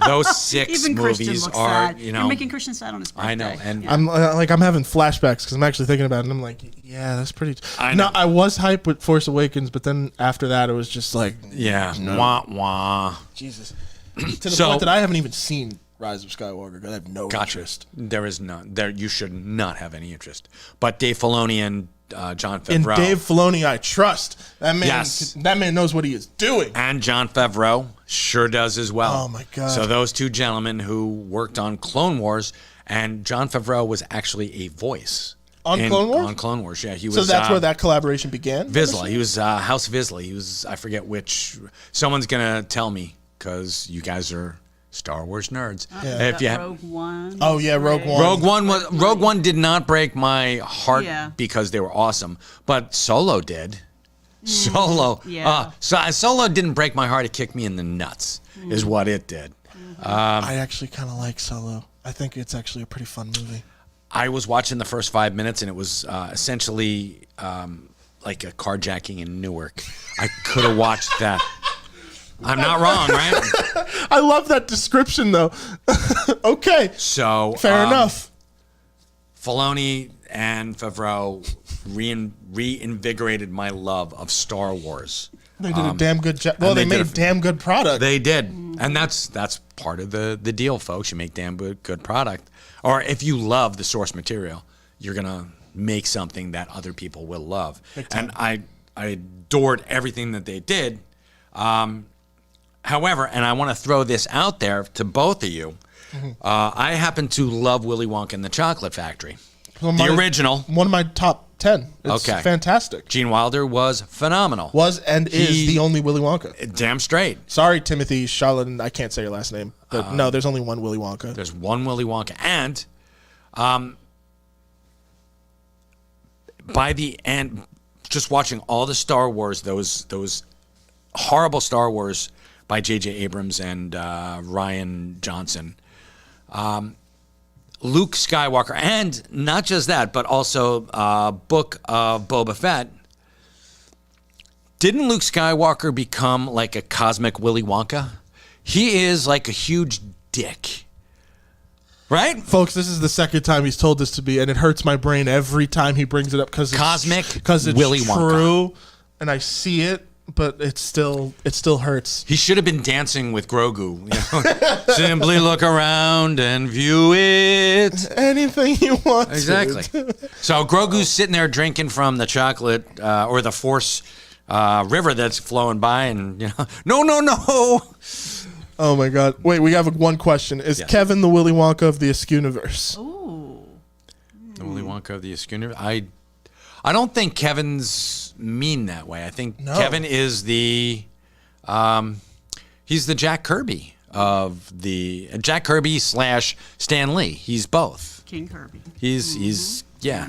Those 6 Even Christian movies looks are, sad. You're making Christian sad on his birthday. I know, and Yeah. I'm I'm having flashbacks because I'm actually thinking about it, and I'm like, yeah, that's pretty. I No, know. I was hyped with Force Awakens, but then after that, it was just like, yeah, No. wah wah. Jesus. To the So- point that I haven't even seen Rise of Skywalker. 'Cause I have no Gotcha. interest. There is none. There, you should not have any interest. But Dave Filoni and John And Favreau Dave Filoni, I trust. That man. Yes. That man knows what he is doing. and John Favreau sure does as well. Oh, my God. So those 2 gentlemen who worked on Clone Wars, and John Favreau was actually a voice On Clone Wars? On Clone Wars, yeah, he was. So that's where that collaboration began. Vizsla. He was House Vizsla. He was, I forget which. Someone's gonna tell me because you guys are Star Wars nerds. Yeah. If you Rogue One. Oh, yeah, Rogue One. Rogue One did not break my heart Yeah. because they were awesome, but Solo did. Solo, Yeah. Solo didn't break my heart. It kicked me in the nuts, is what it did. I actually kind of like Solo. I think it's actually a pretty fun movie. I was watching the first 5 minutes, and it was essentially like a carjacking in Newark. I could have watched that. I'm not wrong, right? I love that description, though. Okay, So fair enough. Filoni and Favreau reinvigorated my love of Star Wars. They did a damn good job. Well, and they they made did a a- damn good product. They did, and that's part of the deal, folks. You make damn good product, or if you love the source material, you're gonna make something that other people will love. And I adored everything that they did. However, and I want to throw this out there to both of you. I happen to love Willy Wonka and the Chocolate Factory, One of the my- original. One of my top 10. It's Okay. fantastic. Gene Wilder was phenomenal. Was and is He- the only Willy Wonka. Damn straight. Sorry, Timothy Charlatan. I can't say your last name. But no, there's only one Willy Wonka. There's one Willy Wonka, and by the end, just watching all the Star Wars, those horrible Star Wars by J.J. Abrams and Ryan Johnson, Luke Skywalker, and not just that, but also Book of Boba Fett. Didn't Luke Skywalker become like a cosmic Willy Wonka? He is like a huge dick. Right? Folks, this is the second time he's told this to me, and it hurts my brain every time he brings it up because Cosmic it's Willy Wonka. true, and I see it, but it still hurts. He should have been dancing with Grogu. Simply look around and view it. Anything you want. to. Exactly. So Grogu's sitting there drinking from the chocolate or the Force river that's flowing by, and no. Oh my God! Wait, we have one question. Is Yes. Kevin the Willy Wonka of the Askewniverse? Ooh. The Willy Wonka of the Schooner. I don't think Kevin's mean that way. I think No. Kevin is the he's the Jack Kirby of the Jack Kirby / Stan Lee. He's both. King Kirby. He's yeah.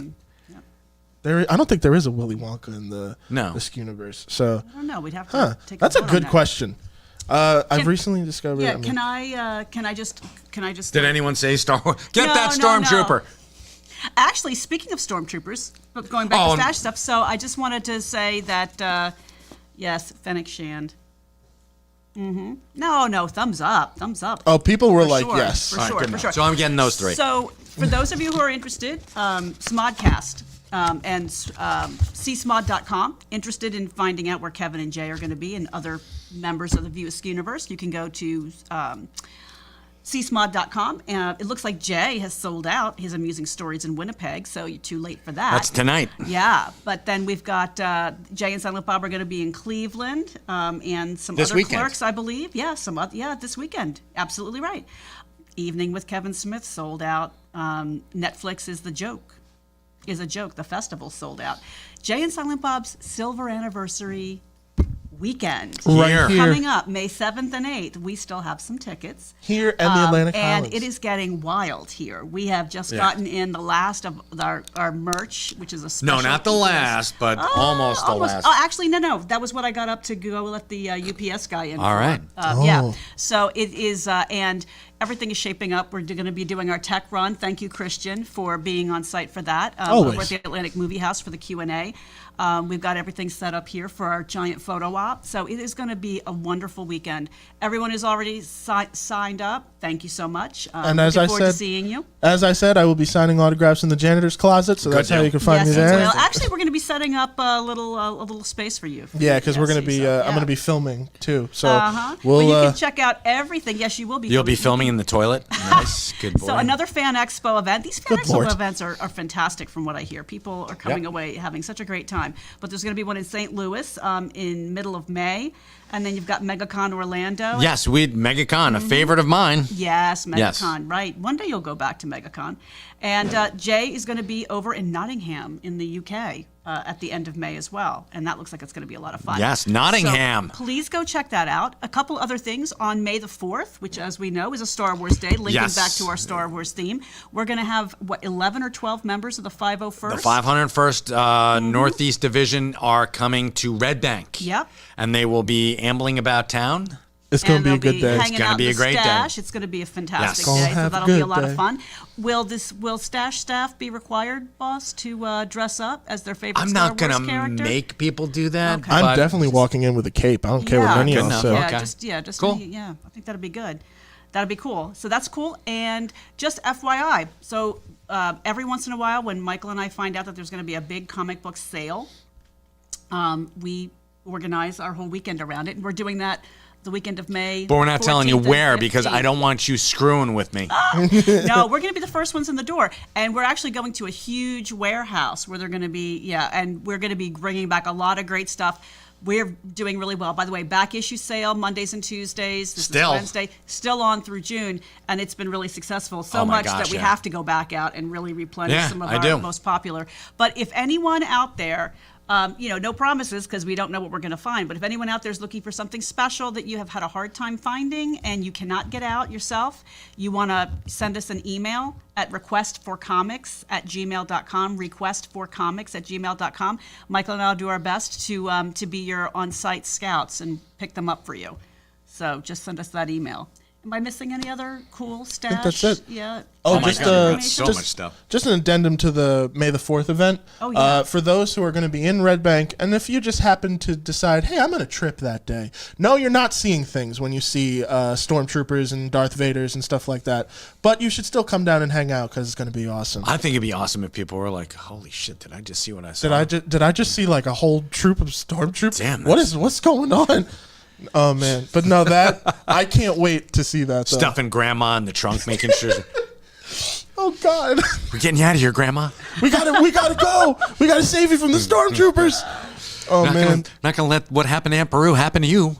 I don't think there is a Willy Wonka in the No. Askewniverse. So, I don't know. We'd have to take that's a vote on good that. question. I've recently discovered. Yeah. I mean, Can I just? Did anyone say Star Wars? Get No, that no, no. stormtrooper. Actually, speaking of stormtroopers, but going back Oh, to Stash stuff, so I just wanted to say that Yes, Fennec Shand. No, thumbs up. Thumbs up. Oh, people were For like, sure, yes. For All right, sure, good for enough. sure. So I'm getting those 3. So, for those of you who are interested, Smodcast and csmod.com, interested in finding out where Kevin and Jay are going to be and other members of the View Askew universe, you can go to csmod.com. It looks like Jay has sold out his Amusing Stories in Winnipeg, so you're too late for that. That's tonight. Yeah, but then we've got Jay and Silent Bob are going to be in Cleveland and some This other weekend. clerks, I believe. Yeah, this weekend. Absolutely right. Evening with Kevin Smith sold out. Netflix is a joke. The festival sold out. Jay and Silent Bob's silver anniversary weekend. Right Here. here. Coming up May 7th and 8th. We still have some tickets. Here and the Atlantic And Highlands. it is getting wild here. We have just gotten in the last of our merch, which is a special. No, not the last, but almost the last. Oh, actually, no. That was what I got up to go let the UPS guy in. All for. right. Yeah. So it is, and everything is shaping up. We're going to be doing our tech run. Thank you, Christian, for being on site for that. Always. Over at the Atlantic Movie House for the Q&A. We've got everything set up here for our giant photo op. So it is going to be a wonderful weekend. Everyone is already signed up. Thank you so much. And as looking I forward to said, seeing you. As I said, I will be signing autographs in the janitor's closet, so Good that's how deal. you can find Yes, me you there. will. Actually, we're going to be setting up a little space for you. Yeah, because we're gonna be. So, I'm gonna be filming too. So Well, we'll. you can check out everything. Yes, you will be. You'll be filming in the toilet? Nice. Good boy. So another Fan Expo event. These Fan Good Expo Lord. events are fantastic from what I hear. People are coming Yep. away having such a great time. But there's going to be one in St. Louis in middle of May. And then you've got MegaCon Orlando. Yes, MegaCon, a favorite of mine. Yes, MegaCon, Yes. right. One day you'll go back to MegaCon. And Jay is going to be over in Nottingham in the UK at the end of May as well. And that looks like it's going to be a lot of fun. Yes, Nottingham. So please go check that out. A couple other things on May the 4th, which as we know is a Star Wars Day, linking Yes. back to our Star Wars theme. We're going to have, 11 or 12 members of the 501st? The 501st Northeast Division are coming to Red Bank. Yep. And they will be ambling about town. it's gonna And be a they'll good day. hanging gonna out be in a the great day. stash. It's going to be a fantastic Yes. day, Gonna so have a that'll be a good lot day. of fun. Will stash staff be required, boss, to dress up as their favorite I'm Star not Wars going to character? make people do that. Okay. I'm but definitely walking in with a cape. I don't care what any Good of us enough. say. Yeah, Okay. just Cool. yeah. I think that'd be good. That'd be cool. So that's cool. And just FYI, so every once in a while, when Michael and I find out that there's going to be a big comic book sale, we organize our whole weekend around it, and we're doing that the weekend of May. But we're not telling you 14th and where because 15th. I don't want you screwing with me. No, we're going to be the first ones in the door, and we're actually going to a huge warehouse where they're going to be, and we're going to be bringing back a lot of great stuff. We're doing really well. By the way, back issue sale Mondays and Tuesdays. This Still. is Wednesday, still on through June, and it's been really successful. So Oh my much gosh, that we yeah. have to go back out and really replenish Yeah, some of I our do. most popular. But if anyone out there, no promises because we don't know what we're going to find. But if anyone out there is looking for something special that you have had a hard time finding and you cannot get out yourself, you want to send us an email at requestforcomics@gmail.com, requestforcomics@gmail.com. Michael and I will do our best to be your on-site scouts and pick them up for you. So just send us that email. Am I missing any other cool stash? that's it. Yeah. Oh, stash just information? so just, much stuff. Just an addendum to the May the 4th event. Oh, yeah. For those who are going to be in Red Bank, and if you just happen to decide, hey, I'm going to trip that day. No, you're not seeing things when you see stormtroopers and Darth Vaders and stuff like that. But you should still come down and hang out because it's going to be awesome. I think it'd be awesome if people were like, "Holy shit! Did I just see what I saw?" Did I just see like a whole troop of stormtroopers? Damn, What's going on? Oh man, but no, that I can't wait to see that. Though. Stuffing grandma in the trunk, making sure Oh God, we're getting you out of here, grandma. we gotta go. We gotta save you from the stormtroopers. Oh man, Not gonna let what happened to Aunt Peru happen to you.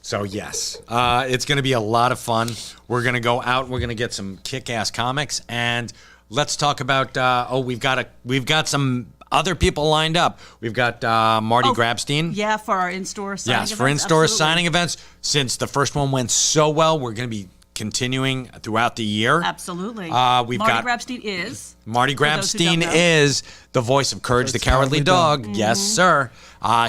So yes, it's gonna be a lot of fun. We're gonna go out. We're gonna get some kick-ass comics, and let's talk about. We've got some other people lined up. We've got Marty Grabstein. Yeah, for our in-store signing Yes, events. for in-store Absolutely. signing events. Since the first one went so well, we're going to be continuing throughout the year. Absolutely. We've Marty got Grabstein is. Marty for those who don't Grabstein know. is the voice of Courage the Cowardly Dog. Yes, sir.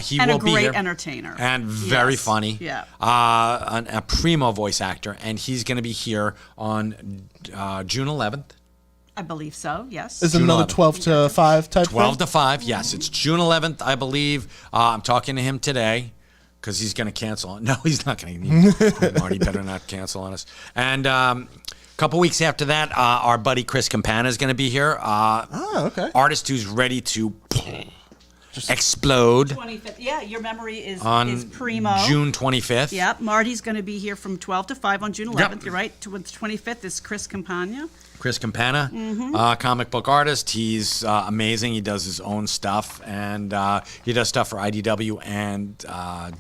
He And will a be great here. entertainer. And very Yes. funny. Yeah. A primo voice actor. And he's going to be here on June 11th. I believe so. Yes. Is it June another 11th. 12 to 5 type 12 thing? to 5, yes. It's June 11th, I believe. I'm talking to him today because he's going to cancel. No, he's not going to. Marty better not cancel on us. And a couple weeks after that, our buddy Chris Campana is going to be here. Okay. Artist who's ready to explode 25th. Yeah, your memory is on primo. June 25th. Yep, Marty's going to be here from 12 to 5 on June 11th. You're right. To the 25th is Chris Campana. Chris Campana, comic book artist. He's amazing. He does his own stuff, and he does stuff for IDW and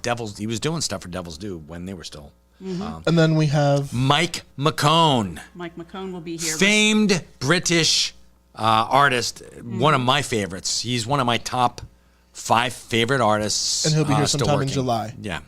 Devils. He was doing stuff for Devils Due when they were still. And then we have Mike McCone, Mike McCone will be here. famed British artist, one of my favorites. He's one of my top 5 favorite artists. And he'll be here still sometime in working. July. Yeah.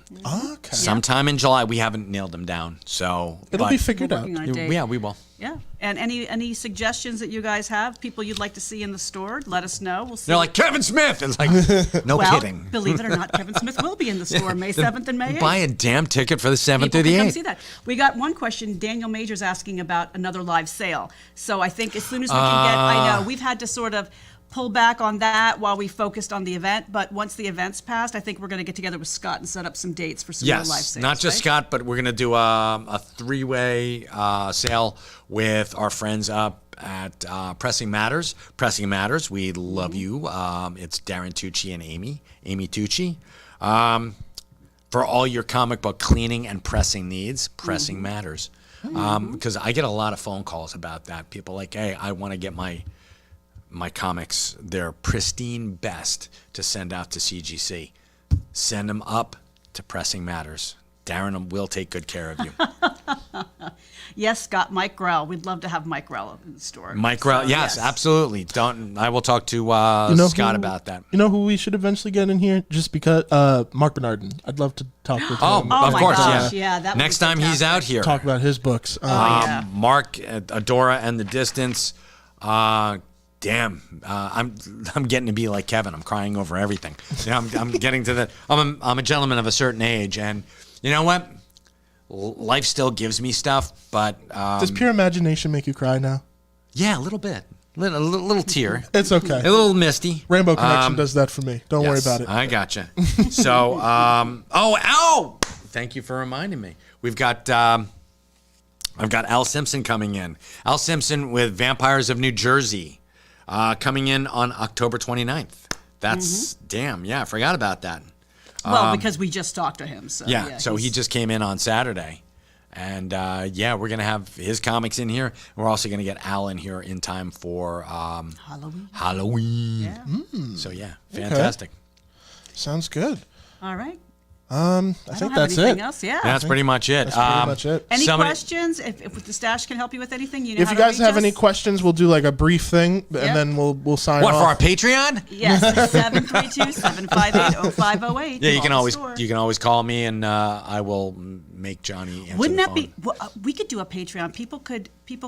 Okay. Sometime in July. We haven't nailed him down, so It'll be figured out. Working on a date. Yeah, we will. Yeah. And any suggestions that you guys have, people you'd like to see in the store, let us know. We'll see. They're like, Kevin Smith. It's like, no well, kidding. believe it or not, Kevin Smith will be in the store May 7th and May 8th. Buy a damn ticket for the 7th People or the can come 8th. see that. We got one question. Daniel Major's asking about another live sale. So I think as soon as we can get, I know we've had to sort of pull back on that while we focused on the event. But once the event's passed, I think we're going to get together with Scott and set up some dates for some more live Yes, sales. not just right? Scott, but we're going to do a 3-way sale with our friends up at Pressing Matters. Pressing Matters, we love you. It's Darren Tucci and Amy Tucci. For all your comic book cleaning and pressing needs, Pressing Matters. Because I get a lot of phone calls about that. People like, hey, I want to get my comics, their pristine best, to send out to CGC. Send them up to Pressing Matters. Darren will take good care of you. Yes, Scott, Mike Grell. We'd love to have Mike Grell in the store. Mike Grell, So, yes, absolutely. I will talk to know Scott who- about that. You know who we should eventually get in here? Just because Mark Bernardin. I'd love to talk with Oh, him. Oh of my course, gosh, yeah. yeah, that would Next be time he's fantastic. out here. Talk about his books. Yeah. Mark, Adora and the Distance. Damn, I'm getting to be like Kevin. I'm crying over everything. Yeah, I'm getting to the. I'm a gentleman of a certain age, and you know what? Life still gives me stuff, but Does pure imagination make you cry now? yeah, a little bit, little tear, It's okay. a little misty. Rainbow Connection does that for me. Don't worry Yes, about it. I gotcha. So, ow! Thank you for reminding me. We've got. I've got Al Simpson coming in. Al Simpson with Vampires of New Jersey, coming in on October 29th. That's damn. Yeah, I forgot about that. Well, because we just talked to him. So Yeah, so he he's- just came in on Saturday. And yeah, we're going to have his comics in here. We're also going to get Al in here in time for Halloween. Yeah. So yeah, fantastic. Sounds good. All right. I I think don't have that's anything it. else. Yeah. That's pretty much it. That's pretty much it. Any somebody- questions? If the stash can help you with anything, you know If how you to guys reach have any us? questions, we'll do like a brief thing, Yep. and then we'll sign What, off. for our Patreon? Yes, 732-758-0508. Yeah, you can Call the always store. call me, and I will make Johnny answer Wouldn't the that be? phone. Well, we could do a Patreon. People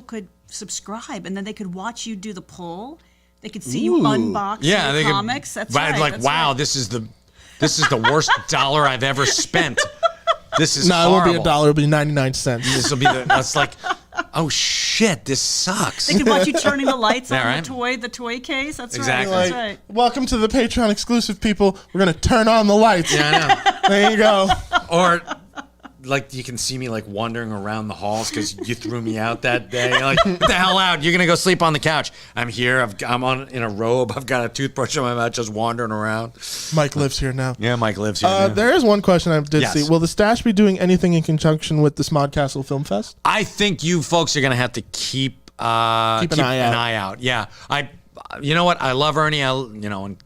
could subscribe, and then they could watch you do the poll. They could see you unbox Yeah, your they comics. could. That's right. Like, that's wow, right. this is the worst dollar I've ever spent. This is No, it horrible. won't be $1. It'll be 99 cents. This will be that's like, oh shit, this sucks. They could watch you turning the lights Yeah, on right. the toy case. That's Exactly. right. Like, That's right. welcome to the Patreon exclusive, people. We're gonna turn on the lights. Yeah, I know. There you go. Or like you can see me like wandering around the halls because you threw me out that day. Like, get the hell out! You're gonna go sleep on the couch. I'm here. I'm in a robe. I've got a toothbrush in my mouth, just wandering around. Mike lives here now. Yeah, Mike lives here. now. There is one question I did Yes. see. Will the Stash be doing anything in conjunction with the Smodcastle Film Fest? I think you folks are gonna have to keep Keep an eye out. Yeah, you know what? I love Ernie. And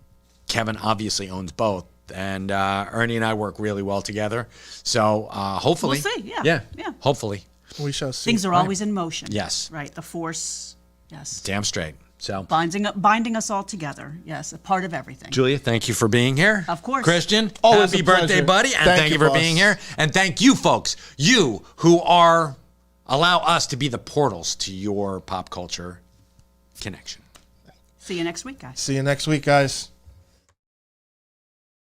Kevin obviously owns both, and Ernie and I work really well together. So hopefully, We'll see, yeah. hopefully, We shall see. Things are always in motion. Yes. Right. The force. Yes. damn straight. So, Binding us all together. Yes. A part of everything. Julia, thank you for being here. Of course. Christian, Always happy a birthday, pleasure. buddy, and Thank thank you, you for boss. being here. And thank you, folks, you who allow us to be the portals to your pop culture connection. See you next week, guys. See you next week, guys.